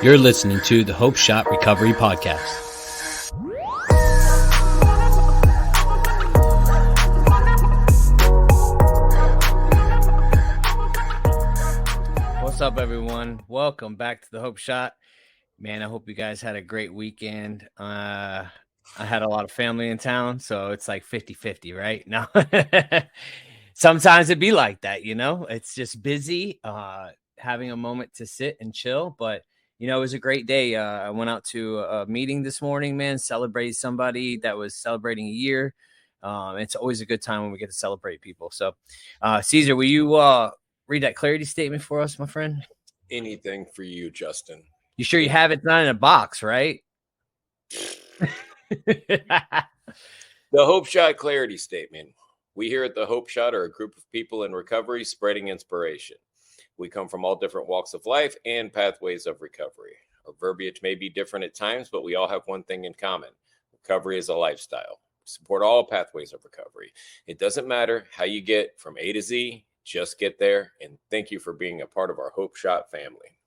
You're listening to the Hope Shot Recovery Podcast. What's up, everyone? Welcome back to the Hope Shot. Man, I hope you guys had a great weekend. I had a lot of family in town, so it's like 50-50, right? No. Sometimes it'd be like that, you know? It's just busy, having a moment to sit and chill, but you know, it was a great day. I went out to a meeting this morning, man, celebrate somebody that was celebrating a year. It's always a good time when we get to celebrate people. So, Cesar, will you read that clarity statement for us, my friend? Anything for you, Justin. You sure you have it not in a box, right? The Hope Shot clarity statement. We here at the Hope Shot are a group of people in recovery spreading inspiration. We come from all different walks of life and pathways of recovery. Our verbiage may be different at times, but we all have one thing in common. Recovery is a lifestyle. We support all pathways of recovery. It doesn't matter how you get from A to Z, just get there. And thank you for being a part of our Hope Shot family.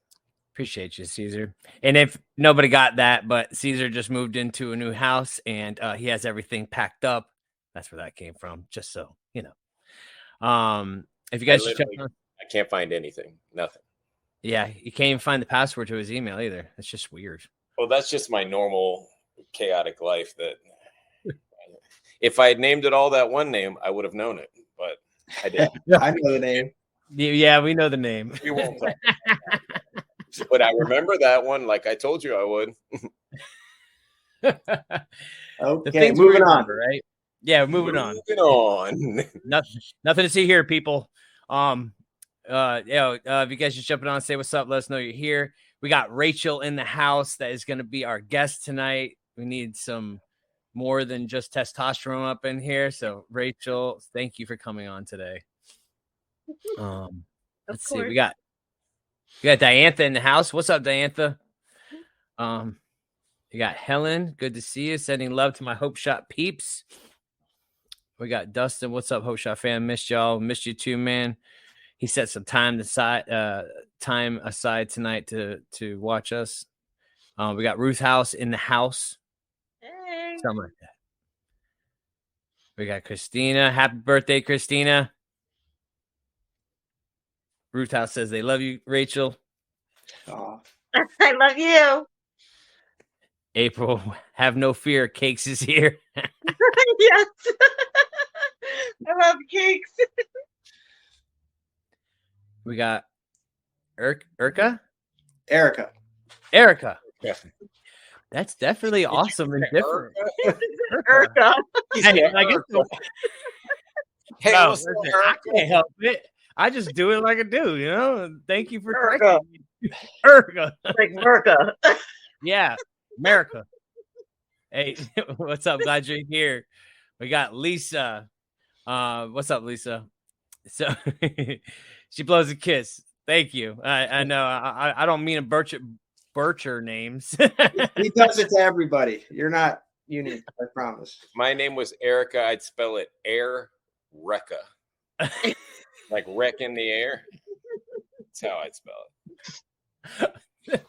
Appreciate you, Cesar. And if nobody got that, but Cesar just moved into a new house and he has everything packed up. That's where that came from, just so you know. If you guys just check on, I can't find anything. Nothing. Yeah, you can't even find the password to his email either. It's just weird. Well, that's just my normal chaotic life. That if I had named it all that one name, I would have known it, but I didn't. I know the name. Yeah, we know the name. We won't talk about that. But I remember that one, like I told you I would. Okay, moving on. Right? Yeah, moving on. Nothing to see here, people. If you guys just jumping on, say what's up, let us know you're here. We got Rachel in the house that is going to be our guest tonight. We need some more than just testosterone up in here. So Rachel, thank you for coming on today. Let's see. We got Diantha in the house. What's up, Diantha? You got Helen. Good to see you. Sending love to my Hope Shot peeps. We got Dustin. What's up, Hope Shot fam? Missed y'all. Missed you too, man. He set some time aside tonight to watch us. We got Ruth House in the house. Hey. Something like that. We got Christina. Happy birthday, Christina. Ruth House says they love you, Rachel. Oh. I love you. April, have no fear. Cakes is here. Yes. I love cakes. We got Erica. Erica. Yeah. That's definitely awesome and different. Erica. Hey, I guess Hey, no, what's up, listen, I Erica? can't help it. I just do it like I do, you know. Thank you for Erica. correcting me. Erica. Like Merca. Yeah, America. Hey, what's up? Glad you're here. We got Lisa. What's up, Lisa? So she blows a kiss. Thank you. I know. I don't mean to butcher names. He does it to everybody. You're not unique, I promise. My name was Erica. I'd spell it Air-Recca. Like wreck in the air. That's how I'd spell it.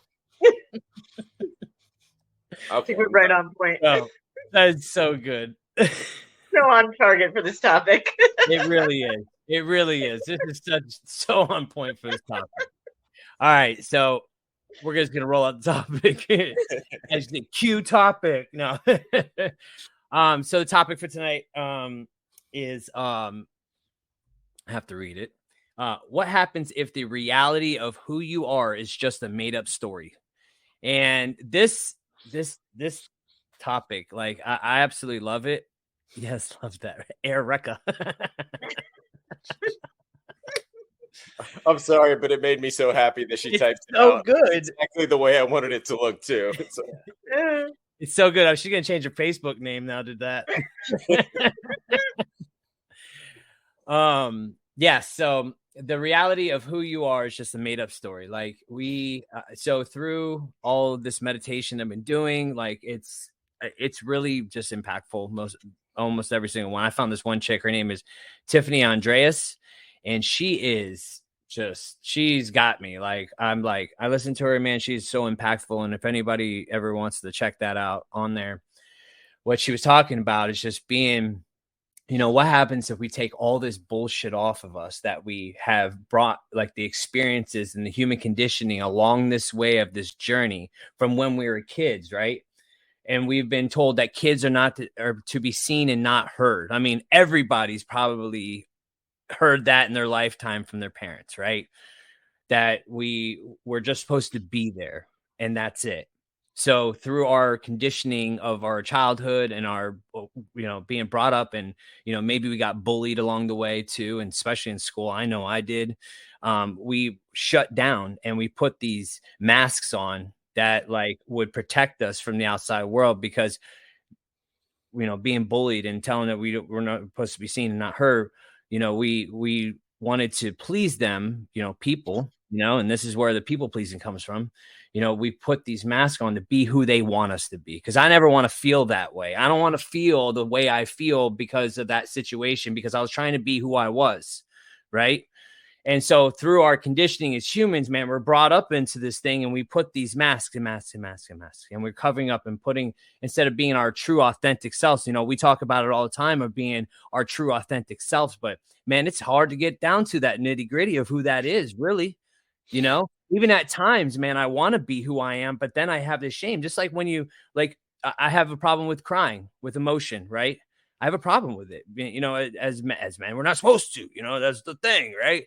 Okay. We're right on point. Oh, that's so good. So on target for this topic. It really is. It really is. This is so on point for this topic. All right, so we're just gonna roll out the topic as the Q topic. No. So the topic for tonight is I have to read it. What happens if the reality of who you are is just a made up story? And this topic, like I absolutely love it. Yes, love that. Erica. I'm sorry, but it made me so happy that she typed it so out. good. It's exactly the way I wanted it to look too. So, It's so good. She's gonna change her Facebook name now to that. Yeah. So the reality of who you are is just a made up story. Like so through all of this meditation I've been doing, like it's really just impactful. Almost every single one. I found this one chick. Her name is Tiffany Andreas, and she is she's got me. Like, I listen to her, man. She's so impactful. And if anybody ever wants to check that out on there, what she was talking about is just being, what happens if we take all this bullshit off of us that we have brought, like the experiences and the human conditioning along this way of this journey from when we were kids, right? And we've been told that kids are to be seen and not heard. I mean, everybody's probably heard that in their lifetime from their parents, right? That we're just supposed to be there and that's it. So through our conditioning of our childhood and our, being brought up and, maybe we got bullied along the way too. And especially in school, I know I did. We shut down and we put these masks on that like would protect us from the outside world because, being bullied and telling that we're not supposed to be seen and not heard, we wanted to please them, people, and this is where the people pleasing comes from. We put these masks on to be who they want us to be. Because I never want to feel that way. I don't want to feel the way I feel because of that situation, because I was trying to be who I was. Right. And so through our conditioning as humans, man, we're brought up into this thing and we put these masks and we're covering up and putting, instead of being our true authentic selves, we talk about it all the time of being our true authentic selves, but man, it's hard to get down to that nitty gritty of who that is really, even at times, man, I want to be who I am, but then I have this shame, just like when I have a problem with crying, with emotion, right? I have a problem with it, as men, we're not supposed to, that's the thing, right?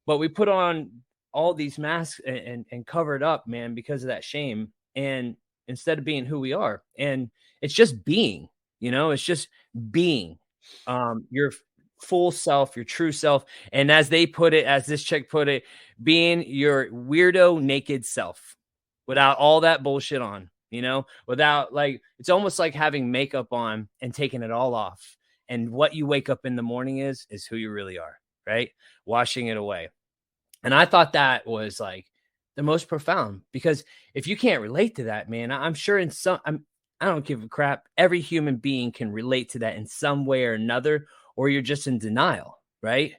But we put on all these masks and cover it up, man, because of that shame. And instead of being who we are, and it's just being, it's just being your full self, your true self. And as they put it, as this chick put it, being your weirdo naked self without all that bullshit on, without it's almost like having makeup on and taking it all off. And what you wake up in the morning is who you really are, right? Washing it away. And I thought that was like the most profound, because if you can't relate to that, man, I'm sure I don't give a crap. Every human being can relate to that in some way or another, or you're just in denial, right?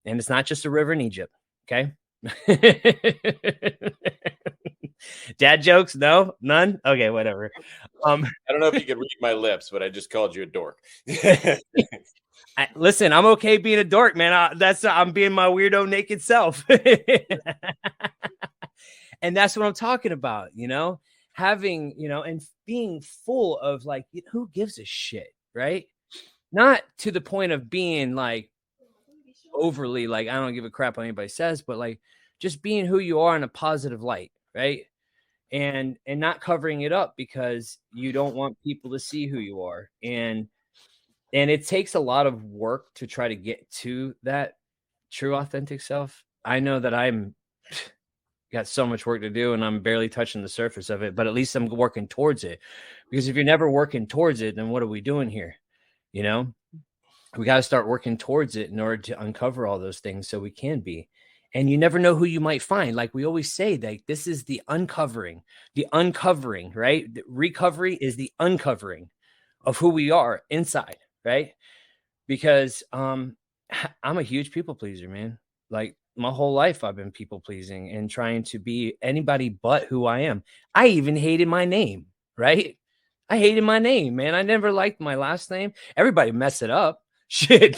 And it's not just a river in Egypt. Okay. Dad jokes? No, none. Okay, whatever. I don't know if you could read my lips, but I just called you a dork. Listen, I'm okay being a dork, man. I'm being my weirdo naked self. And that's what I'm talking about, having, and being full of like, who gives a shit, right? Not to the point of being like overly like, I don't give a crap what anybody says, but like just being who you are in a positive light, right? And not covering it up because you don't want people to see who you are. And it takes a lot of work to try to get to that true authentic self. I know that I'm got so much work to do and I'm barely touching the surface of it, but at least I'm working towards it. Because if you're never working towards it, then what are we doing here? We got to start working towards it in order to uncover all those things so we can be. And you never know who you might find. Like we always say, that this is the uncovering, right? The recovery is the uncovering of who we are inside, right? Because I'm a huge people pleaser, man. Like my whole life I've been people pleasing and trying to be anybody but who I am. I even hated my name, right? I hated my name, man. I never liked my last name. Everybody mess it up. Shit.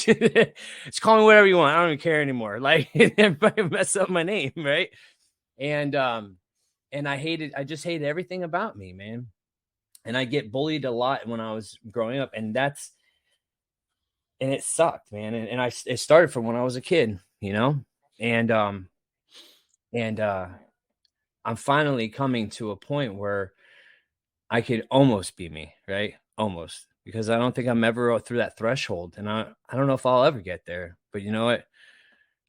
Just call me whatever you want. I don't even care anymore. Like everybody mess up my name, right? And I just hated everything about me, man. And I get bullied a lot when I was growing up, and it sucked, man. And it started from when I was a kid, and I'm finally coming to a point where I could almost be me, right? Almost, because I don't think I'm ever through that threshold, and I don't know if I'll ever get there. But you know what?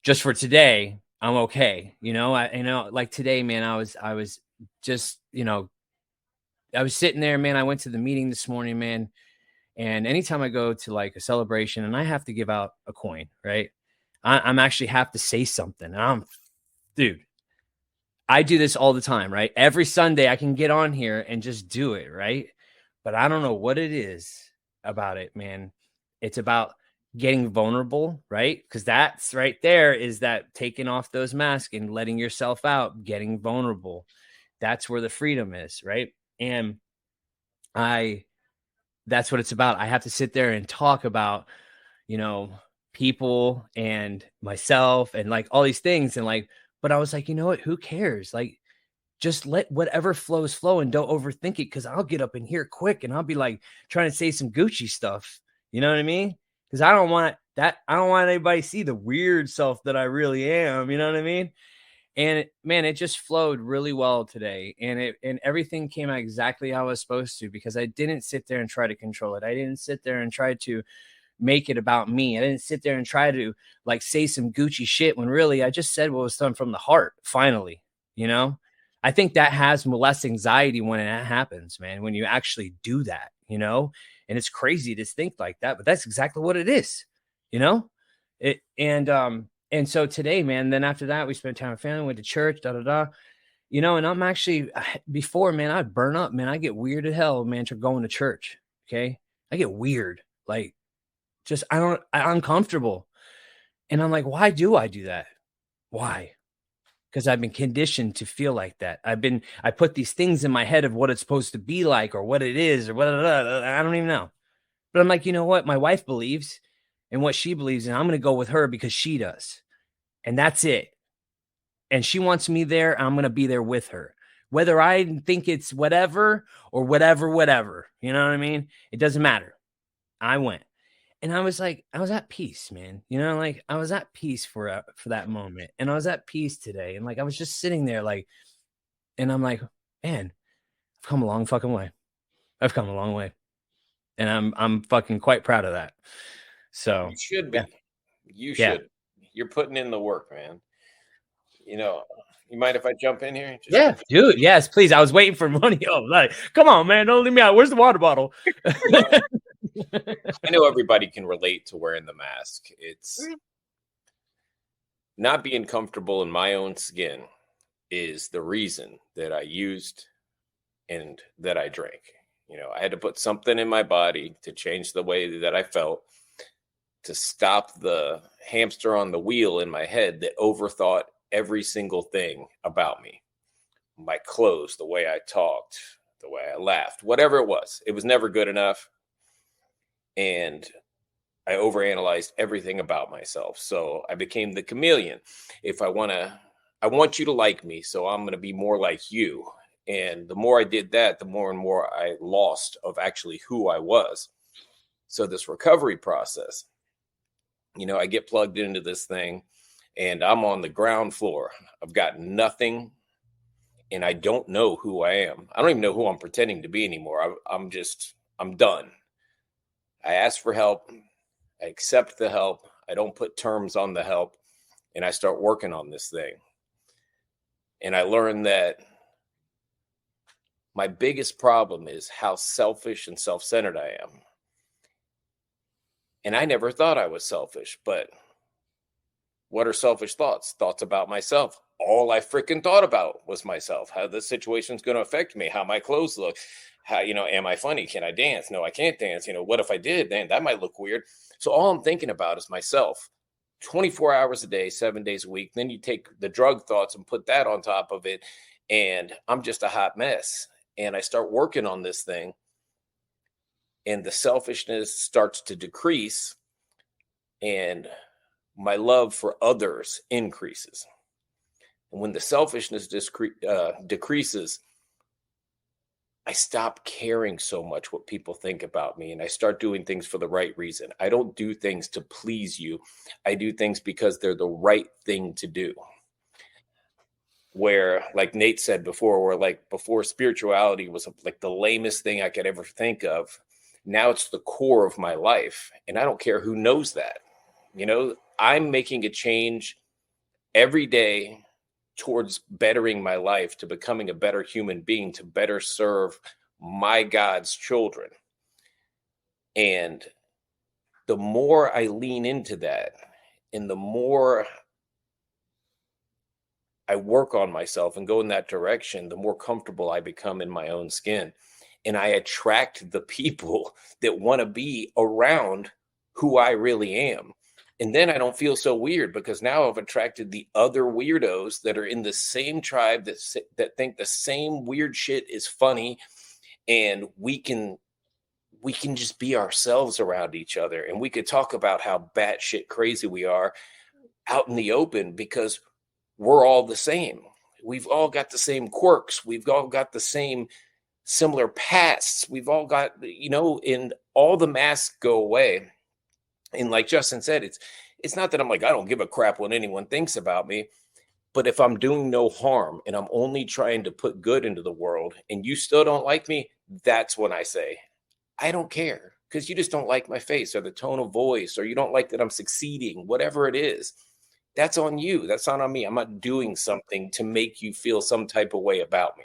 Just for today, I'm okay. Like today, man, I was just, I was sitting there, man. I went to the meeting this morning, man. And anytime I go to like a celebration and I have to give out a coin, right? I'm actually have to say something. And dude, I do this all the time, right? Every Sunday I can get on here and just do it, right? But I don't know what it is about it, man. It's about getting vulnerable, right? Because that's right there is that taking off those masks and letting yourself out, getting vulnerable. That's where the freedom is, right? And that's what it's about. I have to sit there and talk about, people and myself and like all these things. And like, but I was like, you know what? Who cares? Like, just let whatever flows flow and don't overthink it. Cause I'll get up in here quick and I'll be like trying to say some Gucci stuff. You know what I mean? Cause I don't want that. I don't want anybody to see the weird self that I really am. You know what I mean? And man, it just flowed really well today. And everything came out exactly how I was supposed to, because I didn't sit there and try to control it. I didn't sit there and try to make it about me. I didn't sit there and try to like say some Gucci shit when really I just said what was done from the heart. Finally, I think that has less anxiety when that happens, man, when you actually do that, and it's crazy to think like that, but that's exactly what it is, it. And so today, man, then after that, we spent time with family, went to church, and I'm actually, before, man, I'd burn up, man. I get weird as hell, man, to going to church. Okay. I get weird. Like, I'm uncomfortable. And I'm like, why do I do that? Why? Because I've been conditioned to feel like that. I put these things in my head of what it's supposed to be like or what it is or what, I don't even know. But I'm like, you know what? My wife believes in what she believes in. I'm going to go with her because she does. And that's it. And she wants me there. I'm going to be there with her. Whether I think it's whatever or whatever, you know what I mean? It doesn't matter. I went. And I was at peace, man. Like I was at peace for that moment. And I was at peace today. And like, I was just sitting there like, and I'm like, man, I've come a long fucking way. I've come a long way. And I'm fucking quite proud of that. So you should be. Yeah. You should. You're putting in the work, man. You mind if I jump in here? Yeah, dude. Yes, please. I was waiting for money. Oh, like, come on, man. Don't leave me out. Where's the water bottle? I know everybody can relate to wearing the mask. It's not being comfortable in my own skin is the reason that I used and that I drank. I had to put something in my body to change the way that I felt, to stop the hamster on the wheel in my head that overthought every single thing about me. My clothes, the way I talked, the way I laughed, whatever it was never good enough. And I overanalyzed everything about myself. So I became the chameleon. I want you to like me, so I'm going to be more like you. And the more I did that, the more and more I lost of actually who I was. So this recovery process, I get plugged into this thing and I'm on the ground floor. I've got nothing and I don't know who I am. I don't even know who I'm pretending to be anymore. I'm done. I ask for help. I accept the help. I don't put terms on the help, and I start working on this thing. And I learned that my biggest problem is how selfish and self-centered I am. And I never thought I was selfish, but what are selfish thoughts? Thoughts about myself. All I freaking thought about was myself, how this situation's going to affect me, how my clothes look, how, am I funny? Can I dance? No, I can't dance. What if I did? Then that might look weird. So all I'm thinking about is myself 24 hours a day, 7 days a week. Then you take the drug thoughts and put that on top of it. And I'm just a hot mess. And I start working on this thing. And the selfishness starts to decrease. And my love for others increases. And when the selfishness decreases, I stop caring so much what people think about me, and I start doing things for the right reason. I don't do things to please you. I do things because they're the right thing to do. Where, like Nate said before, where like before spirituality was like the lamest thing I could ever think of. Now it's the core of my life, and I don't care who knows that. I'm making a change every day towards bettering my life, to becoming a better human being, to better serve my God's children. And the more I lean into that, and the more I work on myself and go in that direction, the more comfortable I become in my own skin. And I attract the people that want to be around who I really am. And then I don't feel so weird because now I've attracted the other weirdos that are in the same tribe that think the same weird shit is funny, and we can just be ourselves around each other, and we could talk about how batshit crazy we are out in the open because we're all the same. We've all got the same quirks. We've all got the same similar pasts. We've all got, and all the masks go away. And like Justin said, it's not that I'm like, I don't give a crap what anyone thinks about me. But if I'm doing no harm and I'm only trying to put good into the world and you still don't like me, that's when I say, I don't care, because you just don't like my face or the tone of voice, or you don't like that I'm succeeding, whatever it is. That's on you. That's not on me. I'm not doing something to make you feel some type of way about me.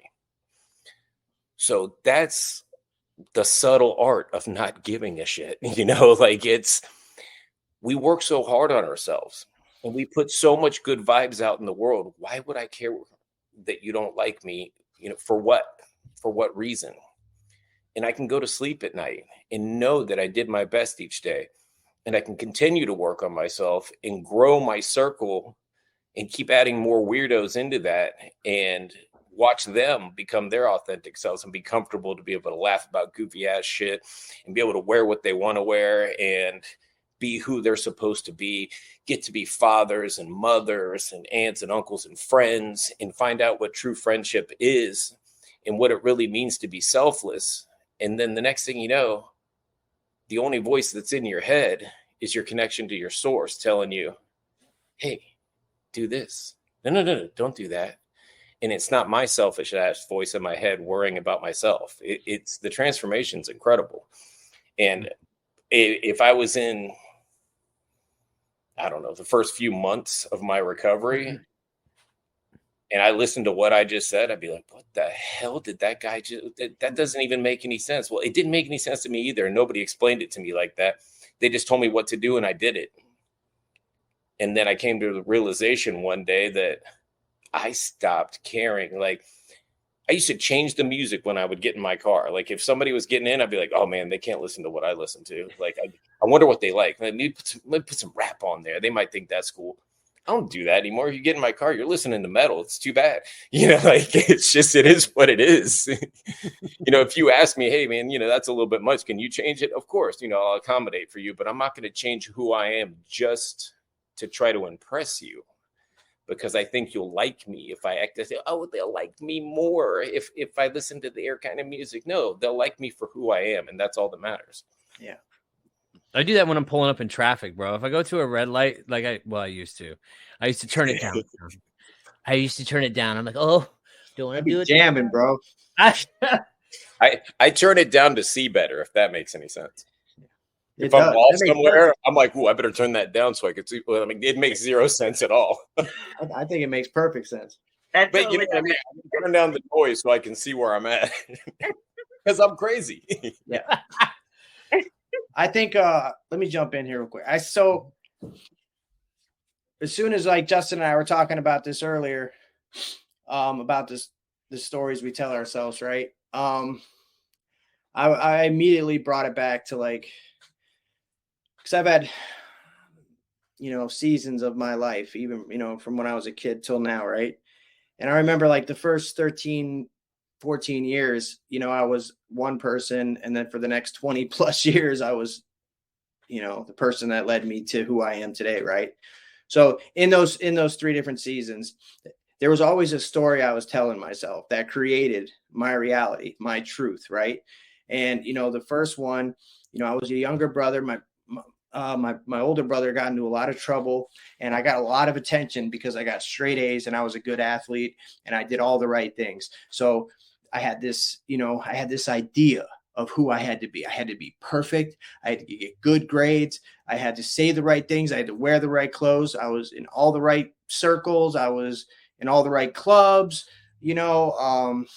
So that's the subtle art of not giving a shit. We work so hard on ourselves and we put so much good vibes out in the world. Why would I care that you don't like me? For what? For what reason? And I can go to sleep at night and know that I did my best each day. And I can continue to work on myself and grow my circle and keep adding more weirdos into that and watch them become their authentic selves and be comfortable to be able to laugh about goofy ass shit and be able to wear what they want to wear and be who they're supposed to be, get to be fathers and mothers and aunts and uncles and friends, and find out what true friendship is and what it really means to be selfless. And then the next thing you know, the only voice that's in your head is your connection to your source telling you, hey, do this. No, don't do that. And it's not my selfish ass voice in my head worrying about myself. It's the transformation's incredible. And if I was in, I don't know, the first few months of my recovery and I listened to what I just said, I'd be like, what the hell did that guy that doesn't even make any sense. Well, it didn't make any sense to me either. Nobody explained it to me like that. They just told me what to do and I did it. And then I came to the realization one day that I stopped caring. Like, I used to change the music when I would get in my car. Like, if somebody was getting in, I'd be like, oh man, they can't listen to what I listen to. Like, I wonder what they like. Let me put some rap on there. They might think that's cool. I don't do that anymore. If you get in my car, you're listening to metal. It's too bad. It is what it is. If you ask me, hey man, that's a little bit much. Can you change it? Of course, I'll accommodate for you, but I'm not going to change who I am just to try to impress you. Because I think you'll like me if I act as, oh, they'll like me more if I listen to their kind of music. No, they'll like me for who I am, and that's all that matters. Yeah. I do that when I'm pulling up in traffic, bro. If I go to a red light, I used to. I used to turn it down. I'm like, oh, don't want to do it. Jamming, bro. I turn it down to see better, if that makes any sense. If It I'm does. lost That makes somewhere, perfect- I'm like, I better turn that down so I can see. Well, it makes zero sense at all. I think it makes perfect sense. That But totally you know what I does mean? it. I turn down the noise so I can see where I'm at. Because I'm crazy. Yeah. I think let me jump in here real quick. So as soon as like Justin and I were talking about this earlier, about the stories we tell ourselves, right? I immediately brought it back to like, because I've had seasons of my life, even from when I was a kid till now, right? And I remember like the first 13 14 years, I was one person, and then for the next 20 plus years I was the person that led me to who I am today, right? So in those 3 different seasons, there was always a story I was telling myself that created my reality, my truth, right? And the first one, I was a younger brother. My older brother got into a lot of trouble, and I got a lot of attention because I got straight A's and I was a good athlete and I did all the right things. So I had this idea of who I had to be. I had to be perfect. I had to get good grades. I had to say the right things. I had to wear the right clothes. I was in all the right circles. I was in all the right clubs, and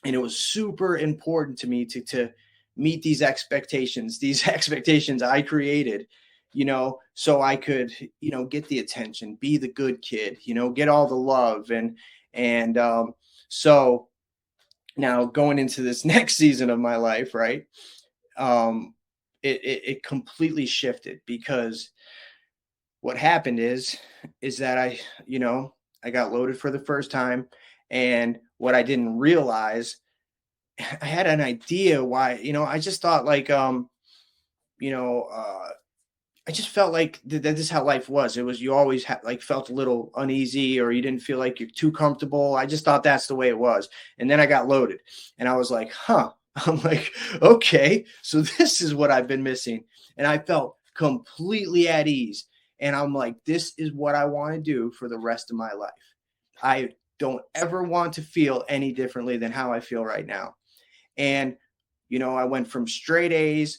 it was super important to me to meet these expectations I created, so I could, get the attention, be the good kid, get all the love. And so now going into this next season of my life, right? it completely shifted, because what happened is that I got loaded for the first time. And what I didn't realize, I had an idea why, I just thought like, you know, uh, I just felt like that this is how life was. It was, you always felt a little uneasy, or you didn't feel like you're too comfortable. I just thought that's the way it was. And then I got loaded and I was like, huh, I'm like, okay, so this is what I've been missing. And I felt completely at ease. And I'm like, this is what I want to do for the rest of my life. I don't ever want to feel any differently than how I feel right now. And, I went from straight A's,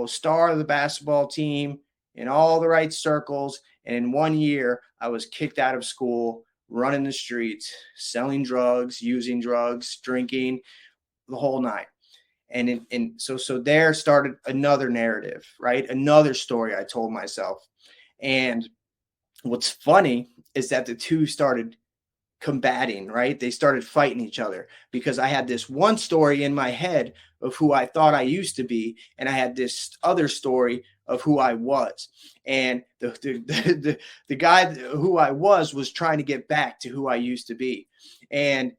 star of the basketball team, in all the right circles. And in 1 year, I was kicked out of school, running the streets, selling drugs, using drugs, drinking, the whole nine. And so there started another narrative, right? Another story I told myself. And what's funny is that the two started combating, right? They started fighting each other, because I had this one story in my head of who I thought I used to be, and I had this other story of who I was. And the guy who I was trying to get back to who I used to be. And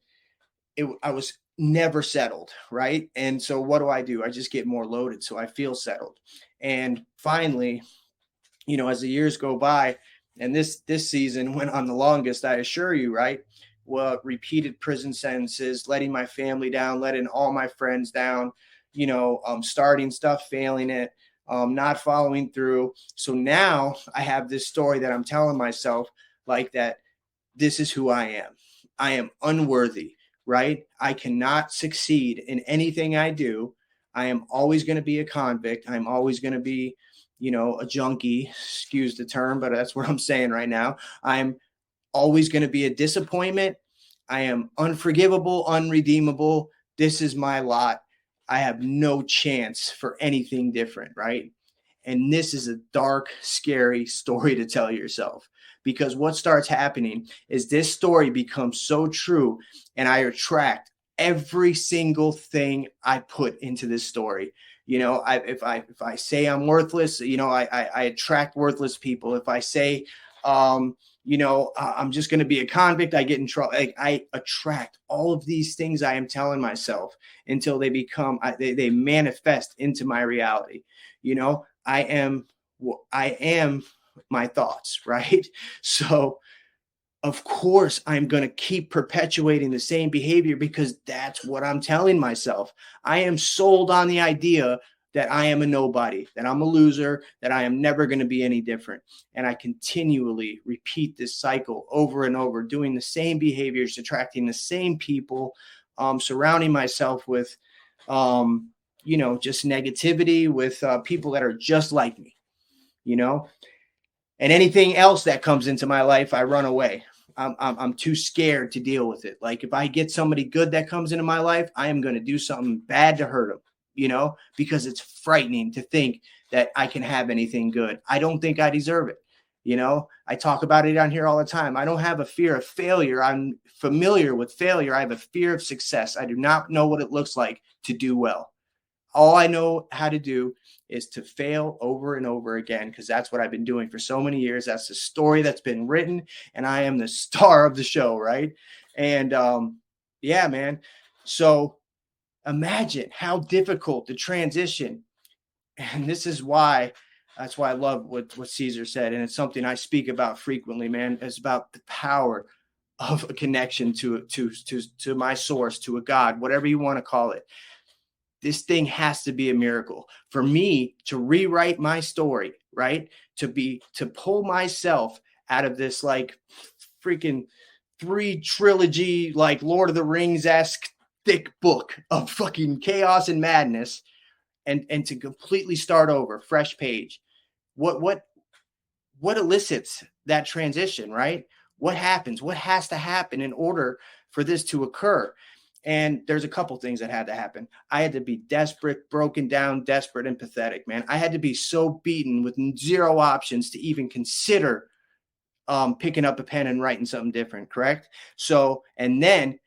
I was never settled, right? And so what do? I just get more loaded, so I feel settled. And finally, as the years go by, and this season went on the longest, I assure you, right? Well, repeated prison sentences, letting my family down, letting all my friends down, starting stuff, failing it, not following through. So now I have this story that I'm telling myself, like, that this is who I am. I am unworthy, right? I cannot succeed in anything I do. I am always going to be a convict. I'm always going to be, a junkie, excuse the term, but that's what I'm saying right now. I'm always going to be a disappointment. I am unforgivable, unredeemable. This is my lot. I have no chance for anything different, right? And this is a dark, scary story to tell yourself, because what starts happening is this story becomes so true, and I attract every single thing I put into this story. If I say I'm worthless, I attract worthless people. If I say, I'm just going to be a convict, I get in trouble. I attract all of these things I am telling myself until they become, they manifest into my reality. I am my thoughts, right? So of course, I'm going to keep perpetuating the same behavior, because that's what I'm telling myself. I am sold on the idea that I am a nobody, that I'm a loser, that I am never going to be any different. And I continually repeat this cycle over and over, doing the same behaviors, attracting the same people, surrounding myself with, just negativity, with people that are just like me, and anything else that comes into my life, I run away. I'm too scared to deal with it. Like, if I get somebody good that comes into my life, I am going to do something bad to hurt them, because it's frightening to think that I can have anything good. I don't think I deserve it. I talk about it on here all the time. I don't have a fear of failure. I'm familiar with failure. I have a fear of success. I do not know what it looks like to do well. All I know how to do is to fail over and over again, because that's what I've been doing for so many years. That's the story that's been written, and I am the star of the show, right? And yeah, man. So imagine how difficult the transition. And this is why, that's why I love what Cesar said. And it's something I speak about frequently, man. It's about the power of a connection to my source, to a God, whatever you want to call it. This thing has to be a miracle for me to rewrite my story, right? To pull myself out of this like freaking 3 trilogy, like Lord of the Rings-esque thick book of fucking chaos and madness, and to completely start over, fresh page. What elicits that transition, right? What happens? What has to happen in order for this to occur? And there's a couple things that had to happen. I had to be desperate, broken down, desperate, and pathetic, man. I had to be so beaten with 0 options to even consider picking up a pen and writing something different, correct? So, and then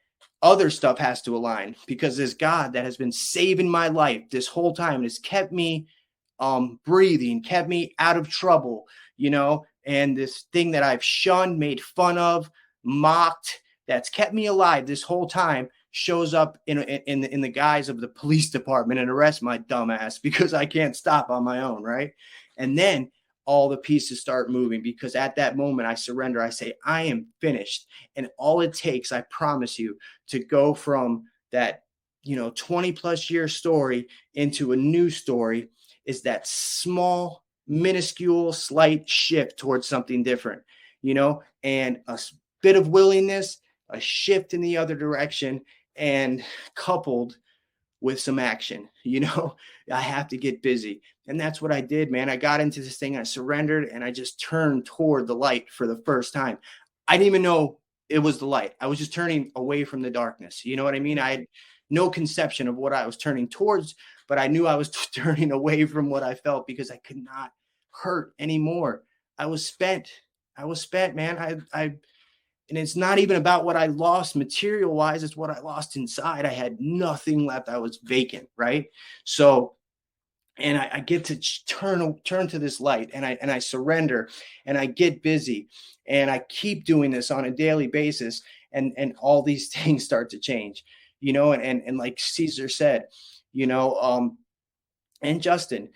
other stuff has to align, because this God that has been saving my life this whole time and has kept me breathing, kept me out of trouble, you know, and this thing that I've shunned, made fun of, mocked, that's kept me alive this whole time shows up in the guise of the police department and arrest my dumb ass because I can't stop on my own, right? And then all the pieces start moving because at that moment I surrender. I say, I am finished. And all it takes, I promise you, to go from that, 20 plus year story into a new story is that small, minuscule, slight shift towards something different, and a bit of willingness, a shift in the other direction, and coupled with some action. I have to get busy. And that's what I did, man. I got into this thing, I surrendered, and I just turned toward the light for the first time. I didn't even know it was the light. I was just turning away from the darkness. You know what I mean? I had no conception of what I was turning towards, but I knew I was turning away from what I felt because I could not hurt anymore. I was spent, man. And it's not even about what I lost material wise. It's what I lost inside. I had nothing left. I was vacant. Right. So, and I get to turn to this light, and I surrender, and I get busy, and I keep doing this on a daily basis. And all these things start to change, and like Cesar said, and Justin,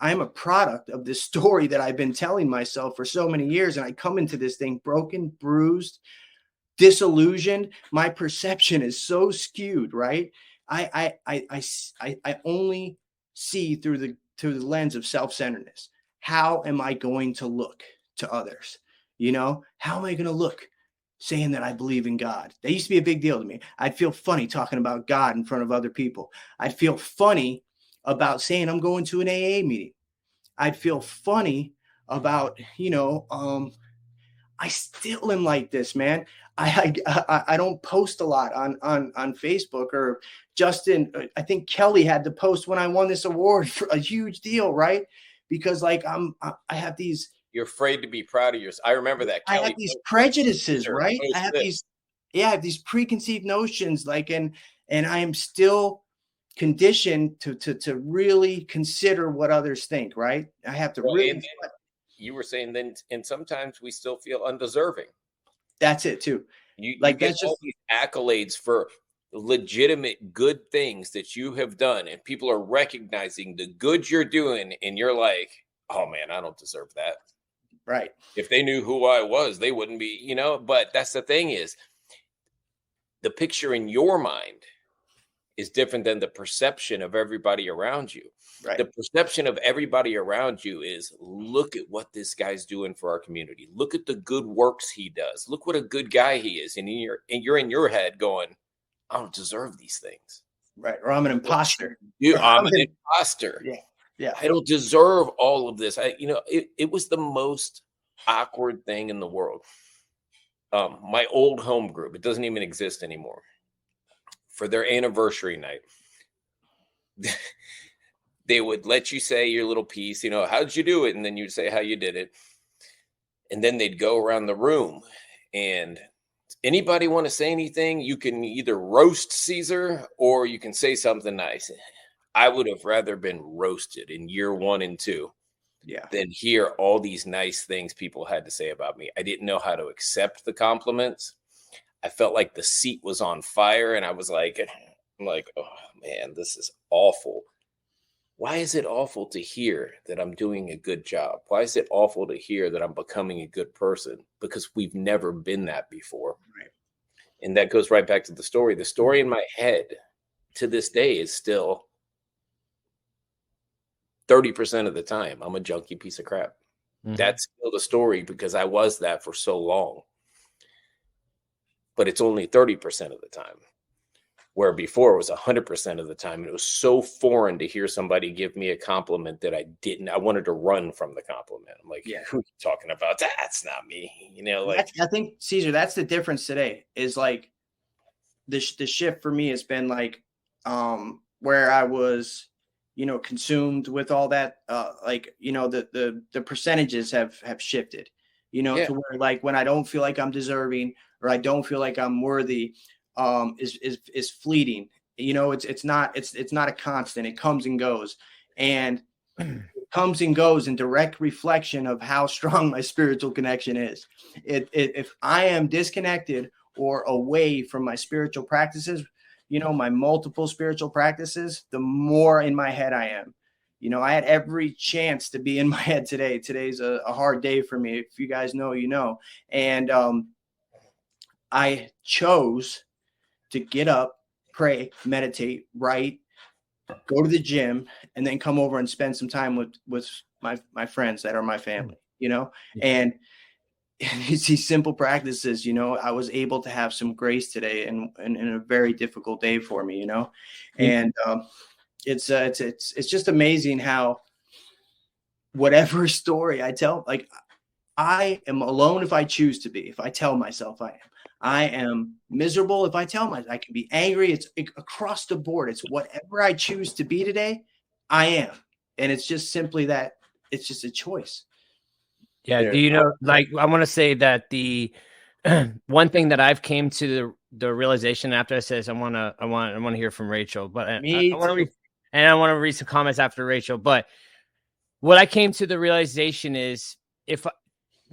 I'm a product of this story that I've been telling myself for so many years. And I come into this thing broken, bruised, disillusioned. My perception is so skewed, right? I only see through the lens of self-centeredness. How am I going to look to others? How am I going to look saying that I believe in God? That used to be a big deal to me. I'd feel funny talking about God in front of other people. I'd feel funny about saying I'm going to an AA meeting. I'd feel funny about, I still am like this, man. I don't post a lot on Facebook. Or Justin, I think Kelly had to post when I won this award, for a huge deal, right? Because I have these. You're afraid to be proud of yourself. I remember that. Kelly, I have these prejudices, right? I have these preconceived notions, and I am still conditioned to really consider what others think, right? I have to really. You were saying then, and sometimes we still feel undeserving. That's it too. You get all these accolades for legitimate good things that you have done, and people are recognizing the good you're doing, and you're like, oh man, I don't deserve that. Right. If they knew who I was, they wouldn't be, but that's the thing is the picture in your mind is different than the perception of everybody around you. Right. The perception of everybody around you is, look at what this guy's doing for our community. Look at the good works he does. Look what a good guy he is. And you're in your head going, I don't deserve these things. Right. Or I'm an imposter. I'm an imposter. Yeah. Yeah. I don't deserve all of this. It was the most awkward thing in the world. My old home group, it doesn't even exist anymore. For their anniversary night, they would let you say your little piece, how did you do it? And then you'd say how you did it. And then they'd go around the room, and anybody want to say anything? You can either roast Cesar or you can say something nice. I would have rather been roasted in year 1 and 2 than hear all these nice things people had to say about me. I didn't know how to accept the compliments. I felt like the seat was on fire, and I was like, oh man, this is awful. Why is it awful to hear that I'm doing a good job? Why is it awful to hear that I'm becoming a good person? Because we've never been that before. Right. And that goes right back to the story. The story in my head to this day is still 30% of the time, I'm a junky piece of crap. Mm-hmm. That's still the story because I was that for so long. But it's only 30% of the time, where before it was 100% of the time. And it was so foreign to hear somebody give me a compliment that I wanted to run from the compliment. I'm like, who are you talking about? That's not me. I think, Cesar, that's the difference today is the shift for me has been where I was, consumed with all that, the percentages have shifted, to where when I don't feel like I'm deserving or I don't feel like I'm worthy, is fleeting. It's not a constant. It comes and goes. and it comes and goes in direct reflection of how strong my spiritual connection is. If I am disconnected or away from my spiritual practices, my multiple spiritual practices, the more in my head I am. I had every chance to be in my head today. Today's a hard day for me. If you guys know, and I chose to get up, pray, meditate, write, go to the gym, and then come over and spend some time with my friends that are my family, and these simple practices, I was able to have some grace today and in a very difficult day for me, and it's just amazing how whatever story I tell, like I am alone if I choose to be, if I tell myself I am miserable if I tell myself, I can be angry. It's across the board. It's whatever I choose to be today, I am. And it's just simply that it's just a choice. Yeah. Do like, I want to say that the one thing that I've came to the realization after I says, I want to hear from Rachel, but I want to read some comments after Rachel. But what I came to the realization is if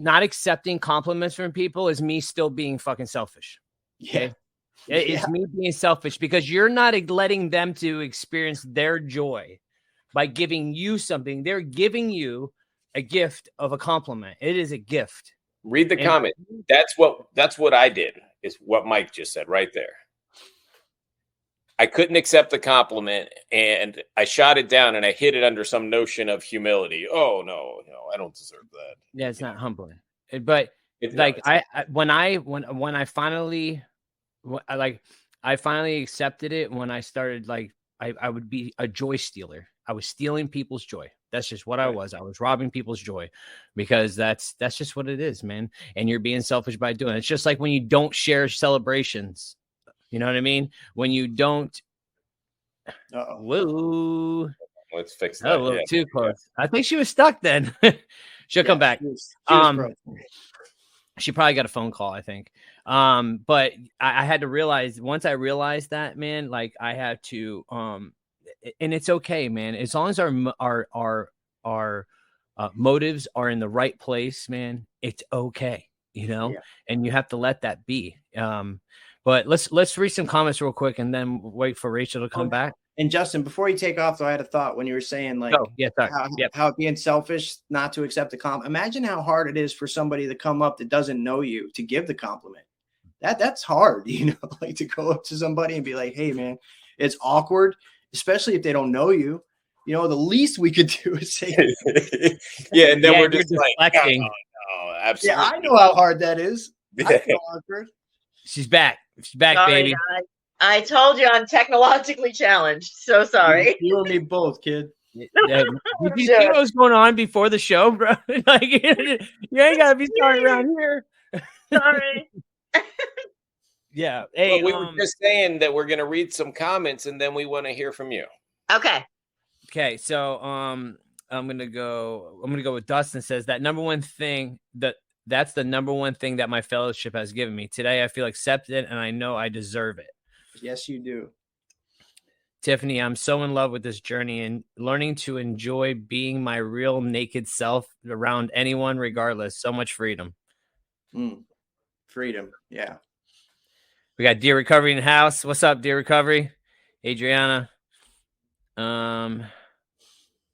not accepting compliments from people is me still being fucking selfish. Okay. Yeah. It's me being selfish because you're not letting them to experience their joy by giving you something. They're giving you a gift of a compliment. It is a gift. Read the comment. That's what I did, is what Mike just said right there. I couldn't accept the compliment and I shot it down and I hid it under some notion of humility. Oh no, I don't deserve that. Yeah, it's not humbling. But it's like when I finally accepted it, when I started, like I would be a joy stealer. I was stealing people's joy. That's just what I was. I was robbing people's joy because that's just what it is, man. And you're being selfish by doing it. It's just like when you don't share celebrations. You know what I mean? When you don't. Whoa. Let's fix that. A little too close. I think she was stuck then. She'll come back. She probably got a phone call, I think. But I had to realize, once I realized that, man, like I had to, and it's okay, man. As long as our motives are in the right place, man, it's okay, and you have to let that be. But let's read some comments real quick and then wait for Rachel to come back. And Justin, before you take off, though, I had a thought when you were saying how being selfish not to accept the compliment. Imagine how hard it is for somebody to come up that doesn't know you to give the compliment. That's hard, like to go up to somebody and be like, "Hey, man," it's awkward, especially if they don't know you. The least we could do is say, "Yeah," and then we're just like, "No, absolutely." Yeah, I know how hard that is. I feel awkward. She's back. She's back, sorry, baby. I told you I'm technologically challenged. So sorry. You and me both, kid. Did you see what was going on before the show, bro? Like, you ain't gotta be sorry around here. Sorry. Yeah. Hey, we were just saying that we're gonna read some comments and then we want to hear from you. Okay. Okay. So I'm gonna go with Dustin. Says that number one thing that's the number one thing that my fellowship has given me. Today I feel accepted and I know I deserve it. Yes, you do. Tiffany, I'm so in love with this journey and learning to enjoy being my real naked self around anyone, regardless. So much freedom. Freedom. Yeah. We got Dear Recovery in the house. What's up, Dear Recovery? Adriana.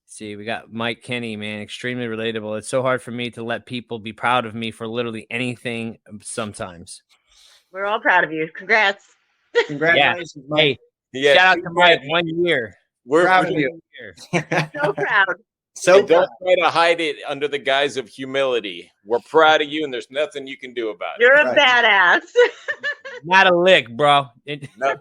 See, we got Mike Kenny, man. Extremely relatable. It's so hard for me to let people be proud of me for literally anything sometimes. We're all proud of you. Congrats. Congratulations, Mike. Hey, shout out to Mike. 1 year. We're proud of you. So proud. Don't try to hide it under the guise of humility. We're proud of you, and there's nothing you can do about it. You're a badass. Not a lick, bro. No.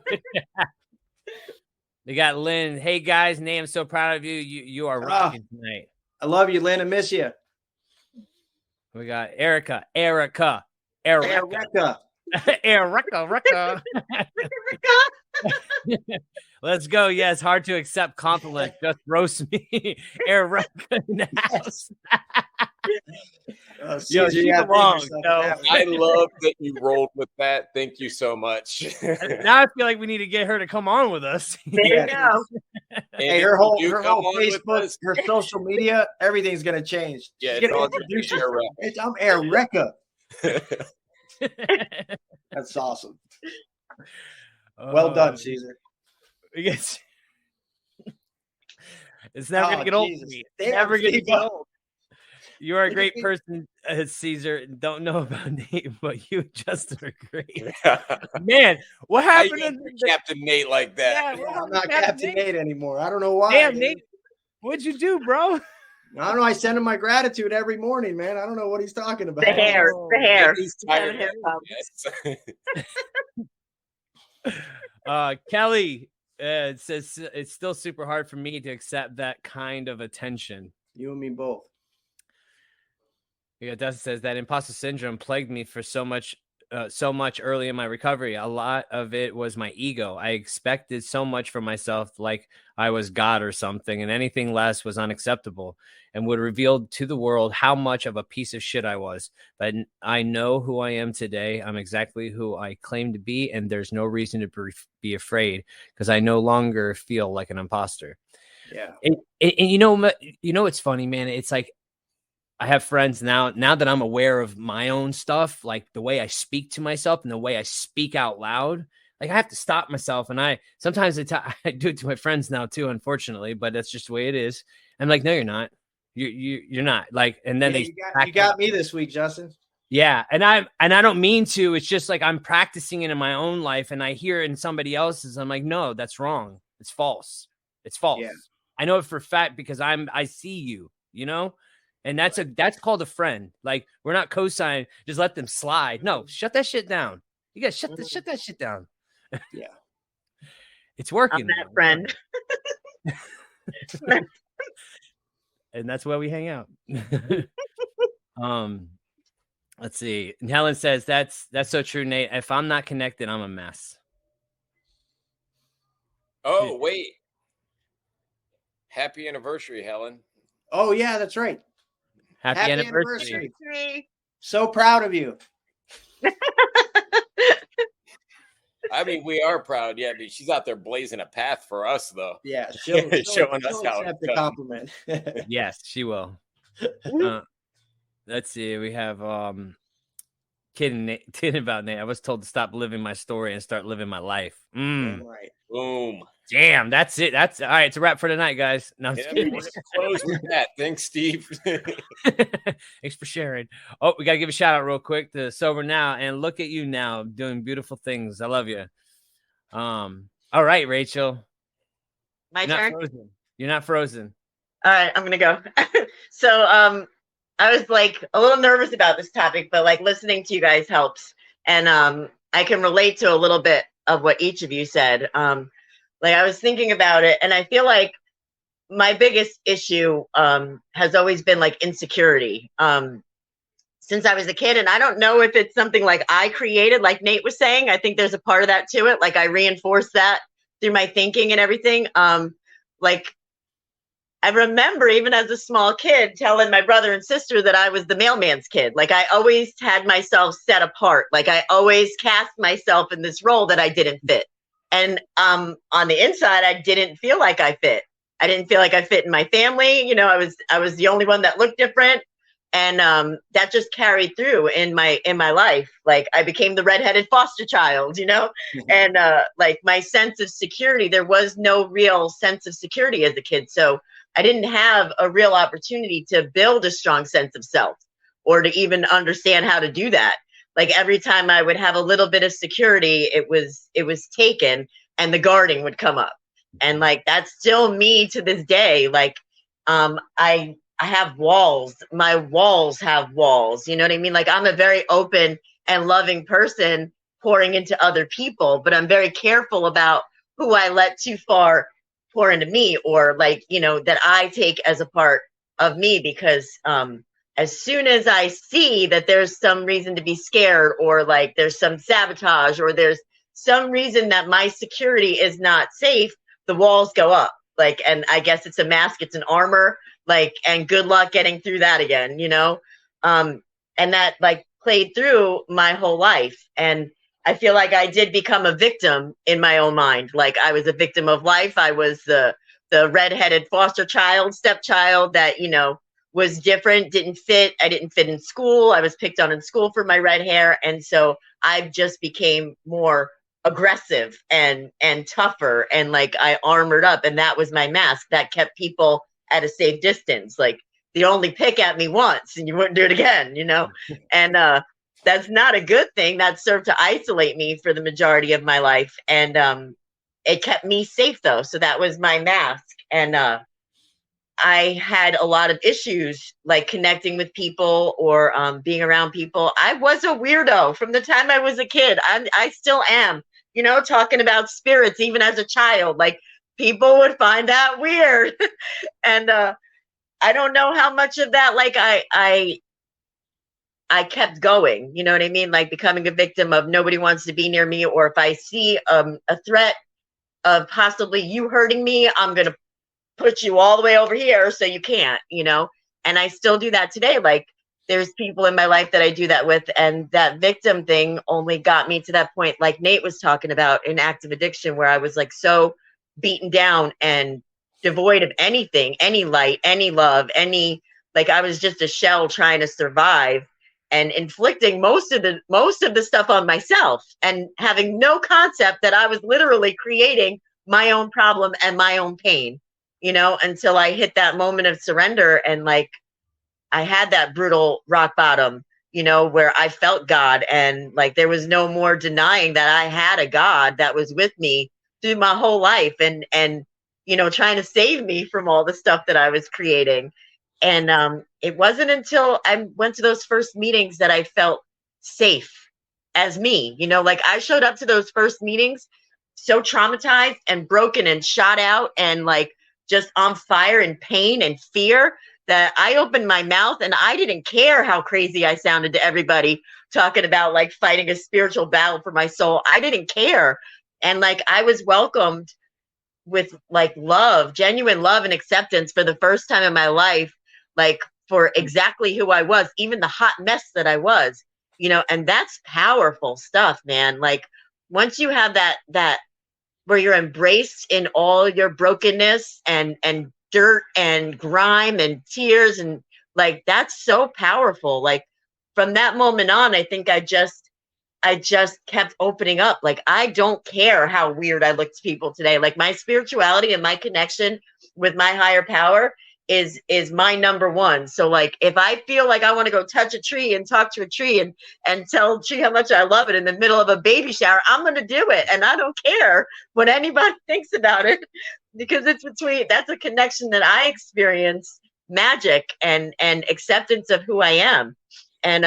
They got Lynn. Hey guys, Nate, I'm so proud of you. You are rocking tonight. I love you, Lynn. I miss you. We got Erica. Let's go. Yes, hard to accept compliments. Just roast me. Erica in the house. Yo, I love that you rolled with that. Thank you so much. Now I feel like we need to get her to come on with us. There you go. Hey, if her whole you come on with Facebook, us- her social media, everything's gonna change. Yeah, She's it's gonna all gonna be introduce Air you. Rec. I'm Erica. That's awesome. Well done, Cesar. Yes. It's never gonna get old for Jesus. me. Damn, Never gonna Steve, get old. You are a look at great me. person, Caesar. Don't know about Nate, but you and Justin are great. Man, what How you happened gonna to do Captain Nate like that? Yeah, Yeah, I'm not Captain Nate anymore. I don't know why. Damn, dude. Nate. What'd you do, bro? I don't know. I send him my gratitude every morning, man. I don't know what he's talking about. The hair. The hair. He's He's having tired. hair problems. Kelly it says it's still super hard for me to accept that kind of attention. You and me both. Yeah, Dustin says that imposter syndrome plagued me for so much early in my recovery. A lot of it was my ego. I expected so much from myself, like I was God or something, and anything less was unacceptable and would reveal to the world how much of a piece of shit I was. But I know who I am today. I'm exactly who I claim to be, and there's no reason to be afraid because I no longer feel like an imposter. Yeah. And you know, it's funny, man. It's like I have friends now that I'm aware of my own stuff, like the way I speak to myself and the way I speak out loud. Like I have to stop myself, and I sometimes I do it to my friends now too, unfortunately, but that's just the way it is. I'm like, no, you're not. You're not. Like, and then you got me this week, Justin. Yeah, and I don't mean to. It's just like I'm practicing it in my own life, and I hear it in somebody else's. I'm like, no, that's wrong. It's false. It's false. Yeah. I know it for a fact because I see you, you know. And that's called a friend. Like we're not co-signing, just let them slide. No, shut that shit down. You guys shut that shit down. Yeah. It's working. I'm that friend. And that's where we hang out. Let's see. And Helen says that's so true, Nate. If I'm not connected, I'm a mess. Oh, wait. Happy anniversary, Helen. Oh, yeah, that's right. Happy anniversary. So proud of you. I mean, we are proud. Yeah, but she's out there blazing a path for us, though. Yeah, Showing us how accept it's the done. compliment. Yes, she will. Let's see. We have kidding about Nate. I was told to stop living my story and start living my life. Right. Boom. Damn, that's it. That's all right. It's a wrap for tonight, guys. No, I'm just Yeah, kidding. we're gonna close with that. Thanks, Steve. Thanks for sharing. Oh, we gotta give a shout out real quick to Sober Now and Look at You Now, doing beautiful things. I love you. All right, Rachel. My You're turn. not frozen. You're not frozen. All right, I'm gonna go. So I was like a little nervous about this topic, but like listening to you guys helps. And I can relate to a little bit of what each of you said. Like I was thinking about it, and I feel like my biggest issue has always been like insecurity. Since I was a kid, and I don't know if it's something like I created, like Nate was saying. I think there's a part of that to it. Like I reinforced that through my thinking and everything. Like I remember even as a small kid telling my brother and sister that I was the mailman's kid. Like I always had myself set apart. Like I always cast myself in this role that I didn't fit. And on the inside, I didn't feel like I fit. I didn't feel like I fit in my family. You know, I was the only one that looked different. And that just carried through in my life. Like I became the redheaded foster child, you know, and like my sense of security, there was no real sense of security as a kid. So I didn't have a real opportunity to build a strong sense of self or to even understand how to do that. Like every time I would have a little bit of security, it was taken and the guarding would come up. And like, that's still me to this day. Like, I have walls. My walls have walls. You know what I mean? Like I'm a very open and loving person pouring into other people, but I'm very careful about who I let too far pour into me, or like, you know, that I take as a part of me, because as soon as I see that there's some reason to be scared, or like there's some sabotage, or there's some reason that my security is not safe, the walls go up. Like, and I guess it's a mask, it's an armor, like, and good luck getting through that again, you know? And that like played through my whole life. And I feel like I did become a victim in my own mind. Like I was a victim of life. I was the the redheaded foster child, stepchild that, you know, was different, didn't fit. I didn't fit in school. I was picked on in school for my red hair. And so I just became more aggressive and tougher, and like I armored up, and that was my mask that kept people at a safe distance. Like, you only pick at me once and you wouldn't do it again, you know? And that's not a good thing. That served to isolate me for the majority of my life. And it kept me safe though. So that was my mask. And I had a lot of issues like connecting with people or being around people. I was a weirdo from the time I was a kid. I still am, you know, talking about spirits, even as a child. Like, people would find that weird. And I don't know how much of that, like, I kept going, you know what I mean? Like, becoming a victim of nobody wants to be near me, or if I see a threat of possibly you hurting me, I'm going to put you all the way over here so you can't, you know? And I still do that today. Like, there's people in my life that I do that with, and that victim thing only got me to that point, like Nate was talking about, in active addiction, where I was like so beaten down and devoid of anything, any light, any love, any, like, I was just a shell trying to survive, and inflicting most of the stuff on myself, and having no concept that I was literally creating my own problem and my own pain, you know, until I hit that moment of surrender. And like, I had that brutal rock bottom, you know, where I felt God, and like, there was no more denying that I had a God that was with me through my whole life, and you know, trying to save me from all the stuff that I was creating. And it wasn't until I went to those first meetings that I felt safe as me, you know, like, I showed up to those first meetings so traumatized and broken and shot out and like just on fire and pain and fear, that I opened my mouth and I didn't care how crazy I sounded to everybody, talking about like fighting a spiritual battle for my soul. I didn't care. And like, I was welcomed with like love, genuine love and acceptance for the first time in my life, like, for exactly who I was, even the hot mess that I was, you know. And that's powerful stuff, man. Like, once you have that where you're embraced in all your brokenness and dirt and grime and tears, and like, that's so powerful. Like, from that moment on, I think I just kept opening up. Like, I don't care how weird I look to people today. Like, my spirituality and my connection with my higher power is my number one. So like, if I feel like I want to go touch a tree and talk to a tree and tell a tree how much I love it in the middle of a baby shower, I'm going to do it. And I don't care what anybody thinks about it, because that's a connection that I experience, magic and acceptance of who I am. And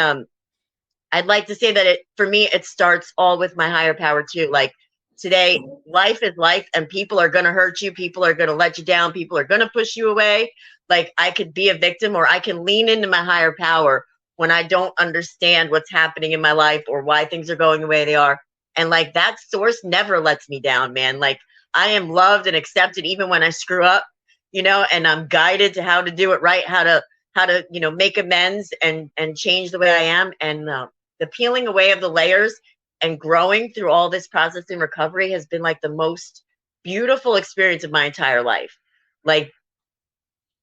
I'd like to say that for me, it starts all with my higher power too. Like, today, life is life, and people are going to hurt you. People are going to let you down. People are going to push you away. Like, I could be a victim, or I can lean into my higher power when I don't understand what's happening in my life or why things are going the way they are. And like, that source never lets me down, man. Like, I am loved and accepted even when I screw up, you know, and I'm guided to how to do it right, how to, you know, make amends and change the way I am. And the peeling away of the layers and growing through all this process in recovery has been like the most beautiful experience of my entire life. Like,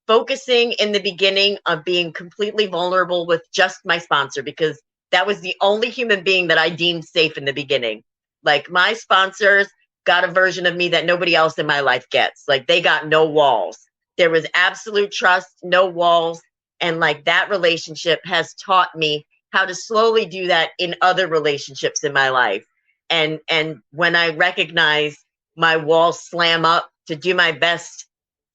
focusing in the beginning on being completely vulnerable with just my sponsor, because that was the only human being that I deemed safe in the beginning. Like, my sponsors got a version of me that nobody else in my life gets. Like, they got no walls. There was absolute trust, no walls. And like, that relationship has taught me how to slowly do that in other relationships in my life. And when I recognize my walls slam up, to do my best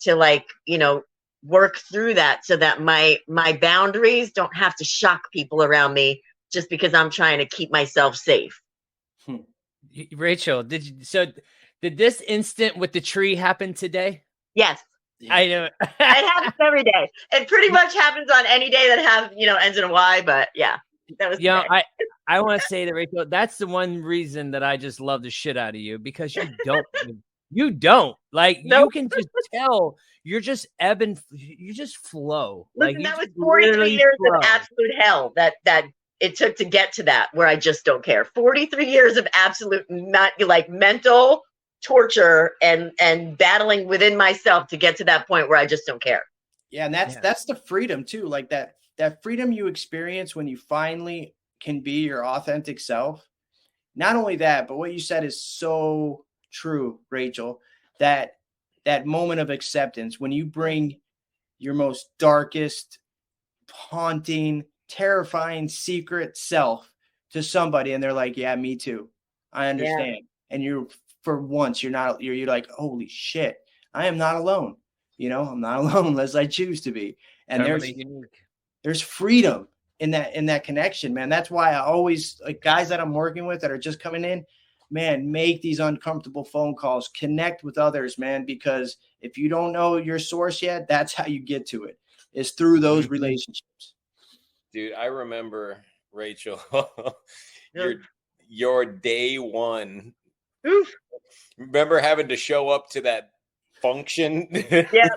to, like, you know, work through that, so that my boundaries don't have to shock people around me just because I'm trying to keep myself safe. Rachel, did this instant with the tree happen today? Yes. I know. It happens every day. It pretty much happens on any day that ends in a Y, but yeah. That was I want to say that, Rachel, that's the one reason that I just love the shit out of you, because you don't like, nope. You can just tell you're just you just flow. Listen, like, that was 43 years of absolute hell that it took to get to that, where I just don't care. 43 years of absolute, not like mental torture and battling within myself to get to that point where I just don't care. Yeah, and that's the freedom too. Like that freedom you experience when you finally can be your authentic self. Not only that, but what you said is so true, Rachel, that moment of acceptance when you bring your most darkest, haunting, terrifying secret self to somebody and they're like, yeah, me too. I understand. Yeah. And for once you're like, holy shit, I am not alone. I'm not alone unless I choose to be. And there's freedom in that connection, man. That's why I always, like, guys that I'm working with that are just coming in, man, make these uncomfortable phone calls, connect with others, man, because if you don't know your source yet, that's how you get to it, is through those relationships. Dude, I remember, Rachel, your day one. Oof. Remember having to show up to that function? Yeah.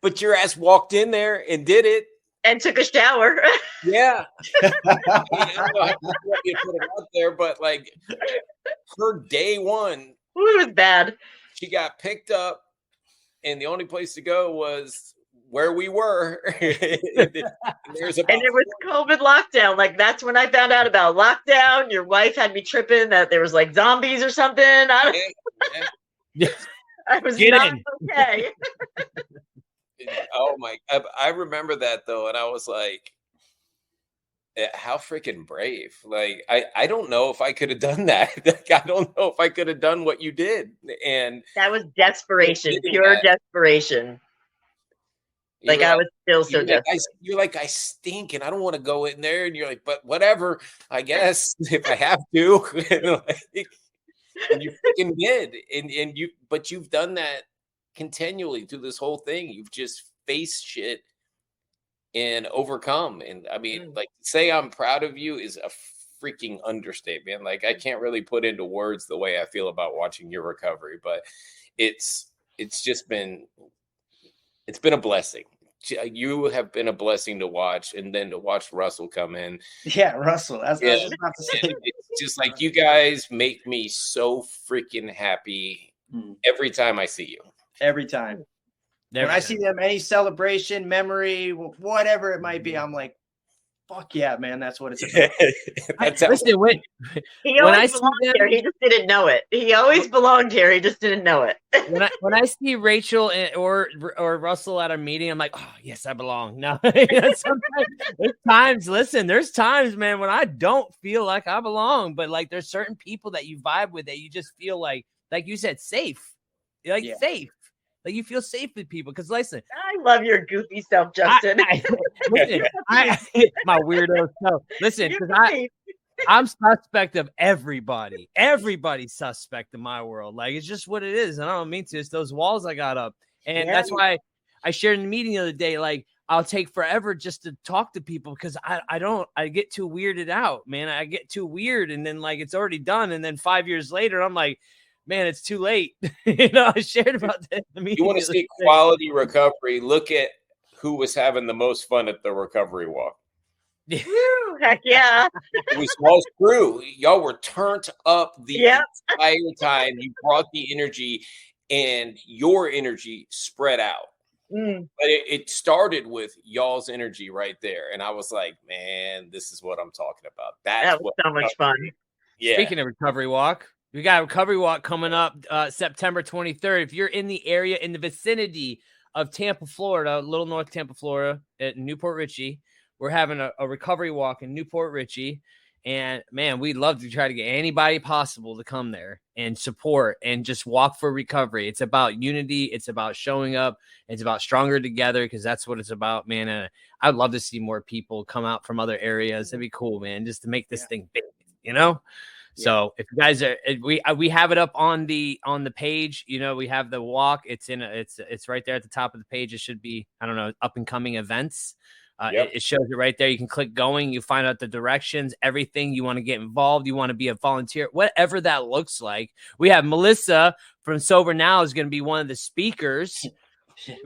But your ass walked in there and did it. And took a shower. Yeah. I don't know how you put it out there, but like her day one. Ooh, it was bad. She got picked up and the only place to go was where we were. And it was COVID lockdown. Like, that's when I found out about lockdown. Your wife had me tripping that there was like zombies or something. I was not okay. Oh my, I remember that though. And I was like, how freaking brave. Like, I don't know if I could have done that. Like, I don't know if I could have done what you did. And that was desperation, pure desperation. Like, I was still so desperate. You're like, I stink and I don't want to go in there. And you're like, but whatever, I guess, if I have to. And you freaking did. But you've done that continually through this whole thing. You've just faced shit and overcome. And I mean, like, say I'm proud of you is a freaking understatement. Like, I can't really put into words the way I feel about watching your recovery, but it's just been, it's been a blessing. You have been a blessing to watch, and then to watch Russell come in. Yeah, Russell. That's what I was just about to say. It's just like, you guys make me so freaking happy every time I see you. Every time. When I see them, any celebration, memory, whatever it might be, I'm like, fuck yeah, man, that's what it's about. Listen, when I belonged here, he just didn't know it. He always belonged here, he just didn't know it. when I see Rachel or Russell at a meeting, I'm like, oh yes, I belong. No, there's times, man, when I don't feel like I belong, but like there's certain people that you vibe with that you just feel like you said, safe, safe. Like, you feel safe with people because, listen, I love your goofy self, Justin. My weirdo self. Listen, because I'm suspect of everybody. Everybody's suspect in my world. Like, it's just what it is. And I don't mean to. It's those walls I got up. And that's why I shared in the meeting the other day, like, I'll take forever just to talk to people because I get too weirded out, man. I get too weird. And then, like, it's already done. And then 5 years later, I'm like, man, it's too late. I shared about that. You want to see quality recovery? Look at who was having the most fun at the recovery walk. Heck yeah. It was Wall's crew. Y'all were turned up the entire time. You brought the energy, and your energy spread out. But it started with y'all's energy right there. And I was like, man, this is what I'm talking about. That was so much fun. Yeah. Speaking of recovery walk, we got a recovery walk coming up September 23rd. If you're in the area, in the vicinity of Tampa, Florida, a little north Tampa, Florida, at Newport Richey, we're having a recovery walk in Newport Richey. And, man, we'd love to try to get anybody possible to come there and support and just walk for recovery. It's about unity. It's about showing up. It's about stronger together, because that's what it's about, man. And I'd love to see more people come out from other areas. It'd be cool, man, just to make this thing big, So if you guys are, we have it up on the page, we have the walk. It's right there at the top of the page. It should be, I don't know, up and coming events. It shows it right there. You can click going, you find out the directions, everything you want to get involved. You want to be a volunteer, whatever that looks like. We have Melissa from Sober Now is going to be one of the speakers.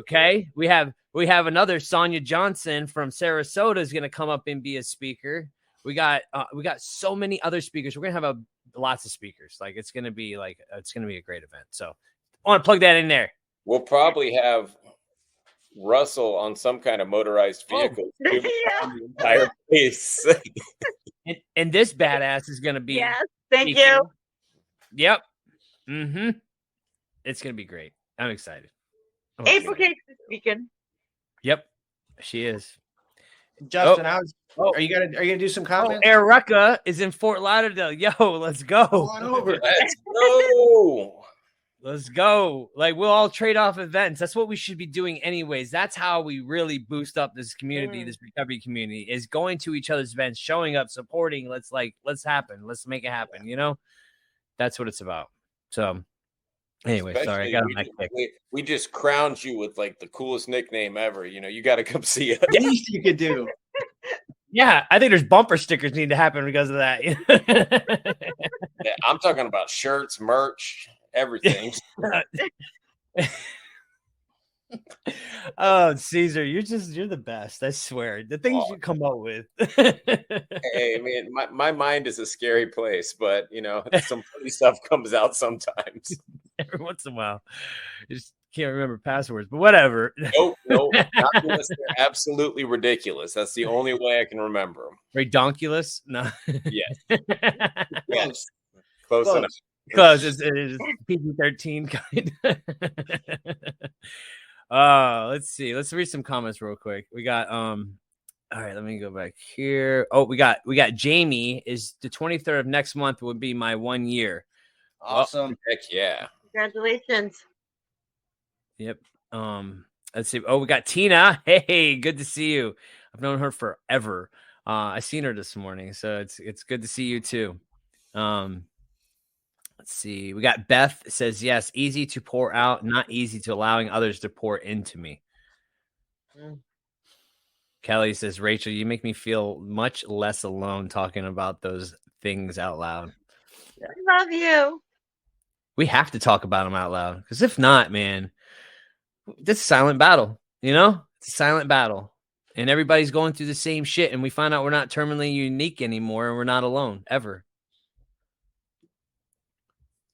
Okay. We have another Sonia Johnson from Sarasota is going to come up and be a speaker. We got so many other speakers. We're going to have a lots of speakers. Like it's gonna be a great event. So I want to plug that in there. We'll probably have Russell on some kind of motorized vehicle Yeah. the entire place. And this badass is gonna be. Yes, thank speaking. you. Yep. Mm-hmm. It's gonna be great. I'm excited. April Cakes is speaking. Yep, she is. Justin, are you gonna do some comments? Erica is in Fort Lauderdale. Yo, let's go. Come on over. Let's go. Let's go. Like we'll all trade off events. That's what we should be doing anyways. That's how we really boost up this community, this recovery community, is going to each other's events, showing up, supporting. Let's happen. Let's make it happen. You know, that's what it's about. So anyway, sorry, I got on my kick. We just crowned you with like the coolest nickname ever. You know, you got to come see us. The least you could do. Yeah, I think there's bumper stickers need to happen because of that. Yeah, I'm talking about shirts, merch, everything. Oh, Cesar, you're the best. I swear. The things you come up with. Hey, I mean, my mind is a scary place, but you know, some funny stuff comes out sometimes. Every once in a while. You just can't remember passwords, but whatever. Nope, not unless they're absolutely ridiculous. That's the only way I can remember them. Redonkulous? No. Yes. Yes. Close enough. Because it's PG-13 kind. Let's see. Let's read some comments real quick. We got all right, let me go back here. Oh, we got Jamie. Is the 23rd of next month would be my 1 year. Awesome. Heck yeah. Congratulations. Yep. Let's see. Oh, we got Tina. Hey, good to see you. I've known her forever. I seen her this morning, so it's good to see you too. Let's see. We got Beth says, yes, easy to pour out, not easy to allowing others to pour into me. Kelly says, Rachel, you make me feel much less alone talking about those things out loud. I love you. We have to talk about them out loud, because if not, man, this is a silent battle. You know, it's a silent battle, and everybody's going through the same shit. And we find out we're not terminally unique anymore, and we're not alone ever.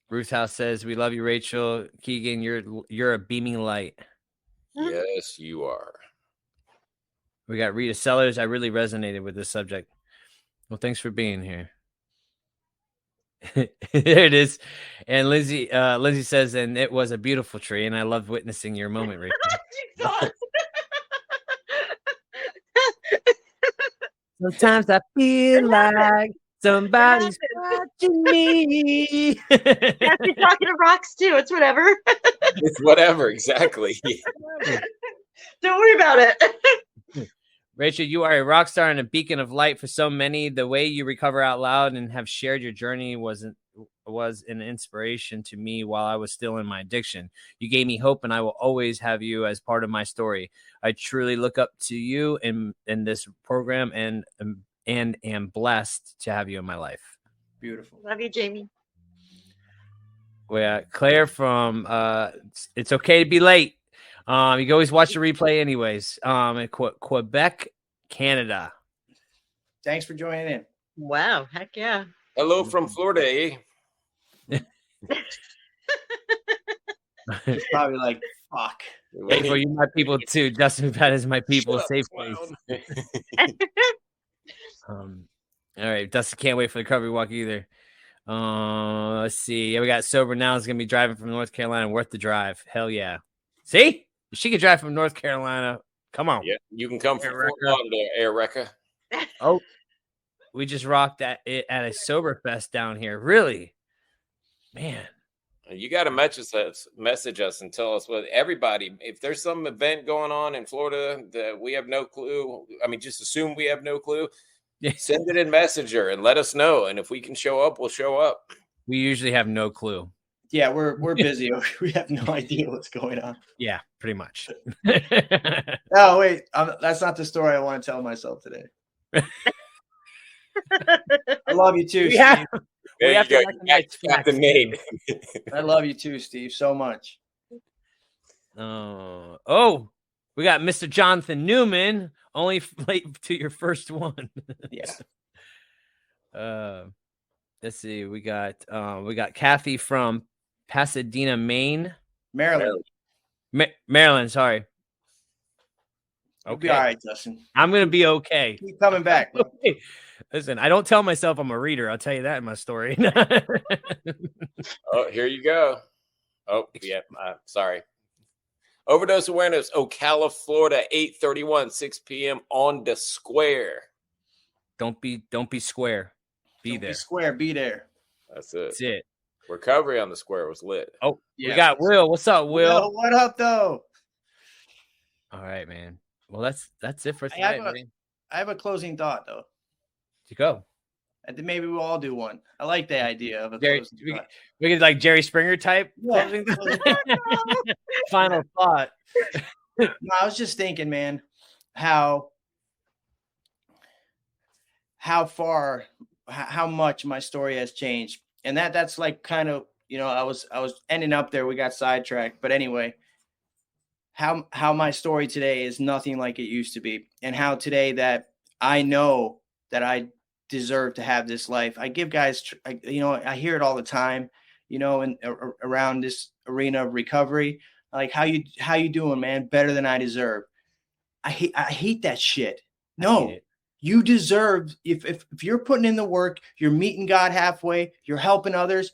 Ruth House says, we love you, Rachel. Keegan, you're a beaming light. Yes, you are. We got Rita Sellers. I really resonated with this subject. Well, thanks for being here. There it is. And Lindsay says, and it was a beautiful tree, and I loved witnessing your moment, Rachel. Sometimes I feel like somebody's watching me. Yeah, you're talking to rocks too. It's whatever. It's whatever, exactly. Don't worry about it. Rachel, you are a rock star and a beacon of light for so many. The way you recover out loud and have shared your journey was an inspiration to me while I was still in my addiction. You gave me hope, and I will always have you as part of my story. I truly look up to you in this program and am blessed to have you in my life. Beautiful. Love you, Jamie. We got Claire from It's Okay to Be Late. You can always watch the replay anyways. In Quebec, Canada. Thanks for joining in. Wow. Heck yeah. Hello from Florida, eh? It's probably like, fuck. Hey, for you, my people too. Justin Pat is my people. Safe place. All right, Dustin can't wait for the recovery walk either. Let's see. Yeah, we got sober now. Is gonna be driving from North Carolina. Worth the drive. Hell yeah. See, she can drive from North Carolina. Come on. Yeah, you can come from Fort Lauderdale, Erica. Oh, we just rocked at a sober fest down here. Really, man. You got to message us and tell us what everybody. If there's some event going on in Florida that we have no clue, I mean, just assume we have no clue. Yeah. Send it in Messenger and let us know. And if we can show up, we'll show up. We usually have no clue. Yeah, we're busy. We have no idea what's going on. Yeah, pretty much. Oh, wait. That's not the story I want to tell myself today. I love you too, Yeah. Steve. There We you have to go. recognize You got the facts. name. I love you too, Steve, so much. Oh, we got Mr. Jonathan Newman. Only late to your first one. Yeah. let's see. We got Kathy from Pasadena, Maine. Maryland. Maryland, sorry. You'll be all right, Justin. I'm gonna be okay. Keep coming back, bro. Okay. Listen, I don't tell myself I'm a reader. I'll tell you that in my story. Oh, here you go. Oh, yeah. Sorry. Overdose awareness. Ocala, Florida, 8:31, 6 p.m. on the square. Don't be square. Don't be square. Be there. That's it. That's it. Recovery on the square was lit. Oh, yeah. We got Will. What's up, Will? Yo, what up, though? All right, man. Well, that's it for tonight. I have a closing thought, though. To go. I think maybe we'll all do one. I like the idea of a closing thought. We could like Jerry Springer type. Yeah. Final thought. No, I was just thinking, man, how much my story has changed, and that's like kind of, you know, I was ending up there. We got sidetracked, but anyway, how my story today is nothing like it used to be, and how today that I know that I deserve to have this life. I give guys, you know, I hear it all the time, you know, and around this arena of recovery, like how you doing, man? Better than I deserve. I hate that shit. No, you deserve, if you're putting in the work, you're meeting God halfway, you're helping others.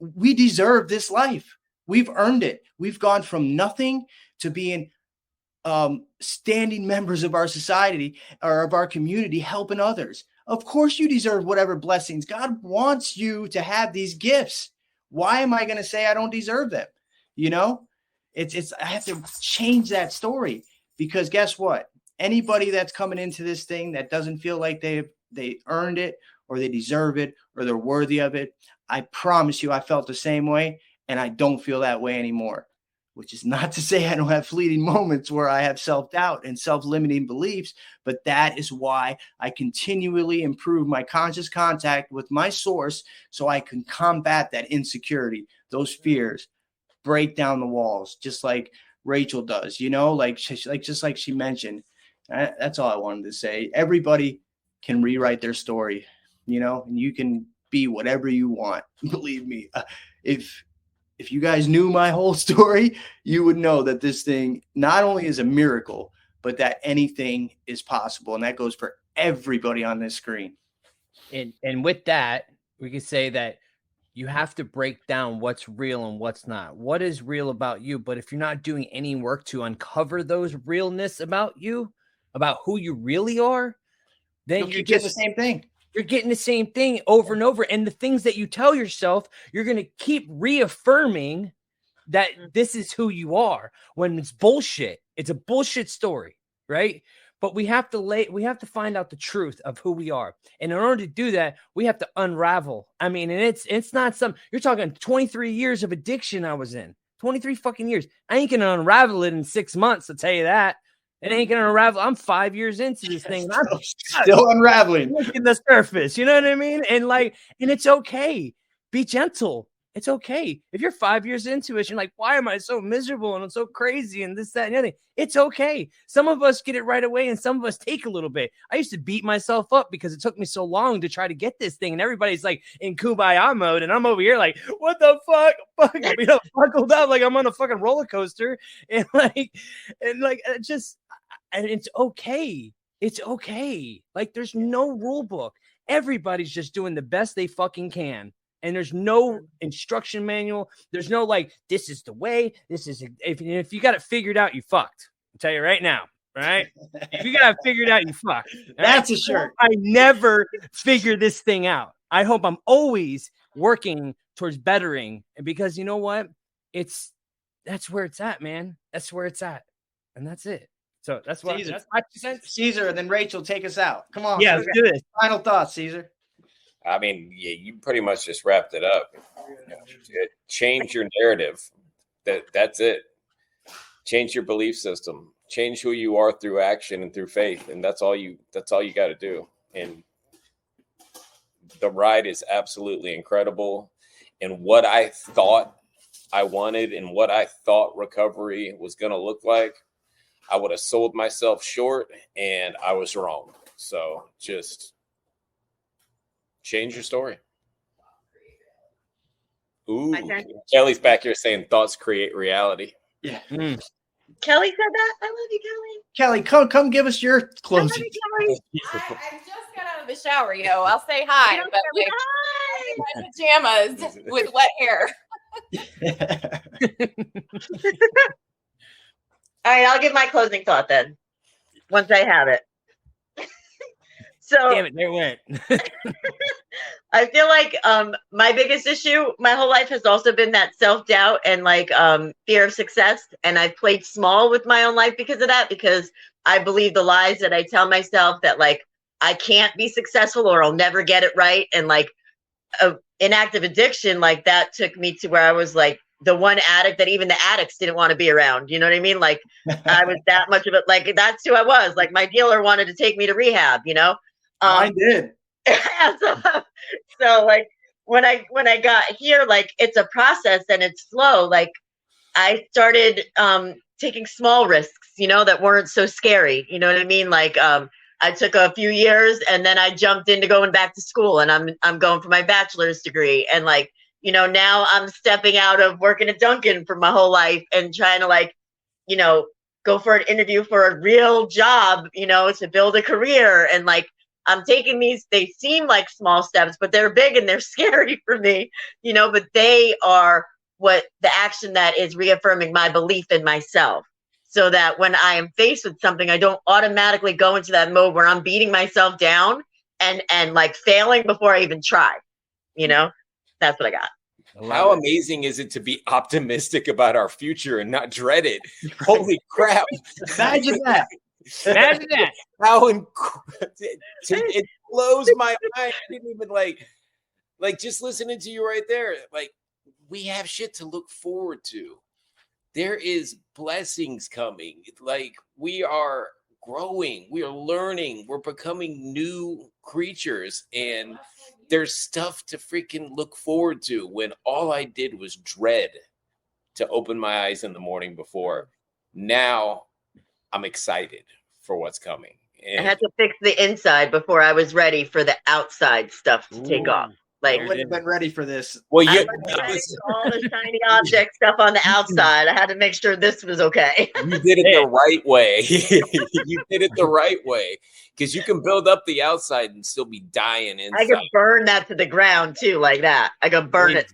We deserve this life. We've earned it. We've gone from nothing to being standing members of our society or of our community, helping others. Of course you deserve whatever blessings. God wants you to have these gifts. Why am I going to say I don't deserve them? You know, it's I have to change that story, because guess what? Anybody that's coming into this thing that doesn't feel like they earned it or they deserve it or they're worthy of it, I promise you I felt the same way, and I don't feel that way anymore. Which is not to say I don't have fleeting moments where I have self-doubt and self-limiting beliefs, but that is why I continually improve my conscious contact with my source so I can combat that insecurity, those fears, break down the walls, just like Rachel does, you know, just like she mentioned. That's all I wanted to say. Everybody can rewrite their story, you know, and you can be whatever you want. Believe me, if you guys knew my whole story, you would know that this thing not only is a miracle, but that anything is possible. And that goes for everybody on this screen. And with that, we can say that you have to break down what's real and what's not. What is real about you? But if you're not doing any work to uncover those realness about you, about who you really are, then you're getting the same thing. You're getting the same thing over and over. And the things that you tell yourself, you're going to keep reaffirming that this is who you are, when it's bullshit. It's a bullshit story, right? But we have to find out the truth of who we are. And in order to do that, we have to unravel. I mean, and it's not you're talking 23 years of addiction I was in. 23 fucking years. I ain't going to unravel it in 6 months, I'll tell you that. It ain't gonna unravel. I'm 5 years into this thing. I'm still unraveling. Looking the surface, you know what I mean? And it's okay. Be gentle. It's okay. If you're 5 years into it, you're like, why am I so miserable and I'm so crazy and this, that, and the other thing? It's okay. Some of us get it right away and some of us take a little bit. I used to beat myself up because it took me so long to try to get this thing. And everybody's like in Kumbaya mode. And I'm over here like, what the fuck? Buckled up like I'm on a fucking roller coaster. And it's okay. It's okay. Like there's no rule book. Everybody's just doing the best they fucking can. And there's no instruction manual. There's no this is the way. This is if you got it figured out, you fucked. I'll tell you right now. Right? If you got it figured out, you fucked. That's a shirt. I never figure this thing out. I hope I'm always working towards bettering. And because you know what? That's where it's at, man. That's where it's at. And that's it. So that's what Cesar, and then Rachel, take us out. Come on. Yeah, let's do this. Final thoughts, Cesar. I mean, yeah, you pretty much just wrapped it up. Change your narrative. That's it. Change your belief system. Change who you are through action and through faith, and that's all you got to do. And the ride is absolutely incredible. And what I thought I wanted and what I thought recovery was going to look like, I would have sold myself short, and I was wrong. So just change your story. Ooh, My turn. Kelly's back here saying thoughts create reality. Yeah. Kelly said that. I love you, Kelly. Kelly, come give us your I love closing. you, Kelly. I just got out of the shower, I'll say hi, but like I'm in my pajamas with wet hair. All right, I'll give my closing thought then, once I have it. So Damn it, there it went. I feel like my biggest issue my whole life has also been that self-doubt and like fear of success. And I've played small with my own life because of that, because I believe the lies that I tell myself that like I can't be successful or I'll never get it right. And like inactive addiction, like that took me to where I was like the one addict that even the addicts didn't want to be around. You know what I mean? Like I was that much of it. Like that's who I was. Like my dealer wanted to take me to rehab, you know? I did. So like when I got here, like it's a process and it's slow. Like I started taking small risks, you know, that weren't so scary. You know what I mean? Like I took a few years and then I jumped into going back to school, and I'm going for my bachelor's degree. And like, you know, now I'm stepping out of working at Dunkin' for my whole life and trying to like, you know, go for an interview for a real job, you know, to build a career. And like I'm taking these, they seem like small steps, but they're big and they're scary for me, you know, but they are what the action that is reaffirming my belief in myself, so that when I am faced with something, I don't automatically go into that mode where I'm beating myself down and like failing before I even try, you know. That's what I got. How amazing is it to be optimistic about our future and not dread it? Holy crap. Imagine that. Imagine that. How it blows my mind. I didn't even like just listening to you right there. Like, we have shit to look forward to. There is blessings coming. Like, we are growing, we are learning, we're becoming new creatures, and there's stuff to freaking look forward to, when all I did was dread to open my eyes in the morning before. Now I'm excited for what's coming. And I had to fix the inside before I was ready for the outside stuff to take off. Like, I wouldn't have been ready for this. well, I you, was ready for all the shiny object stuff on the outside. I had to make sure this was okay. you did it the right way. You did it the right way, because you can build up the outside and still be dying inside. I could burn that to the ground too, like that. I could burn it.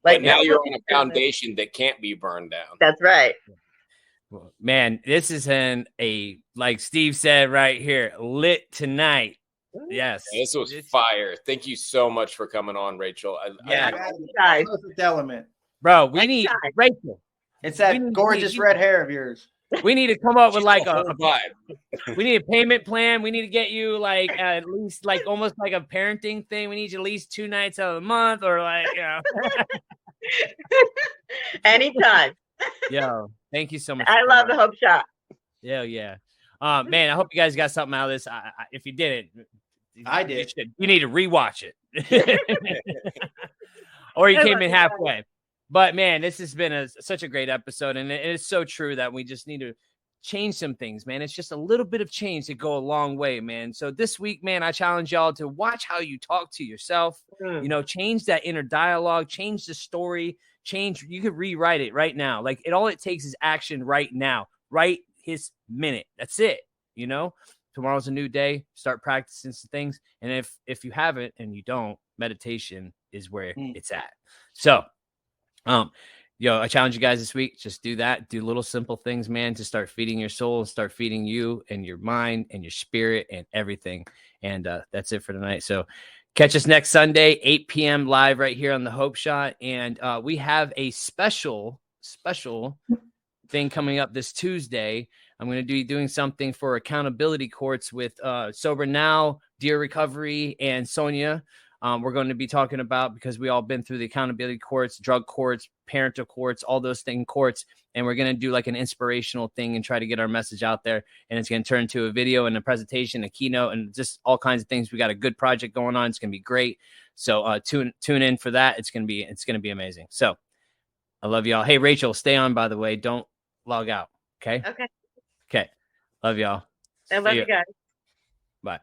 Like, but now you're on a foundation that can't be burned down. That's right. Man, this is like Steve said right here, lit tonight. Yes. This was fire. Thank you so much for coming on, Rachel. Guys. Perfect element. Bro, we need Rachel. It's that gorgeous red hair of yours. We need to come up with like a vibe. we need a payment plan. We need to get you like at least like almost like a parenting thing. We need you at least 2 nights out of the month, or like, you know. Anytime. Yo, thank you so much. I love the Hope Shot. Yeah. Man, I hope you guys got something out of this. If you didn't, I did. You need to rewatch it. Or you came in halfway. But man, this has been such a great episode, and it's so true that we just need to change some things, man. It's just a little bit of change to go a long way, man. So this week, man, I challenge y'all to watch how you talk to yourself. You know, change that inner dialogue, change the story, you could rewrite it right now. Like, all it takes is action right now, right his minute. That's it. You know, tomorrow's a new day. Start practicing some things. And if you haven't and you don't, meditation is where it's at. So, I challenge you guys this week. Just do that. Do little simple things, man, to start feeding your soul and start feeding you and your mind and your spirit and everything. And that's it for tonight. So catch us next Sunday, 8 p.m. live right here on the Hope Shot. And we have a special thing coming up this Tuesday. I'm going to be doing something for accountability courts with Sober Now, Dear Recovery, and Sonia. We're going to be talking about, because we all been through the accountability courts, drug courts, parental courts, all those things courts. And we're going to do like an inspirational thing and try to get our message out there. And it's going to turn into a video and a presentation, a keynote, and just all kinds of things. We got a good project going on. It's going to be great. So tune in for that. It's going to be amazing. So I love y'all. Hey, Rachel, stay on, by the way. Don't log out. Okay. Love y'all. I love you guys. Bye.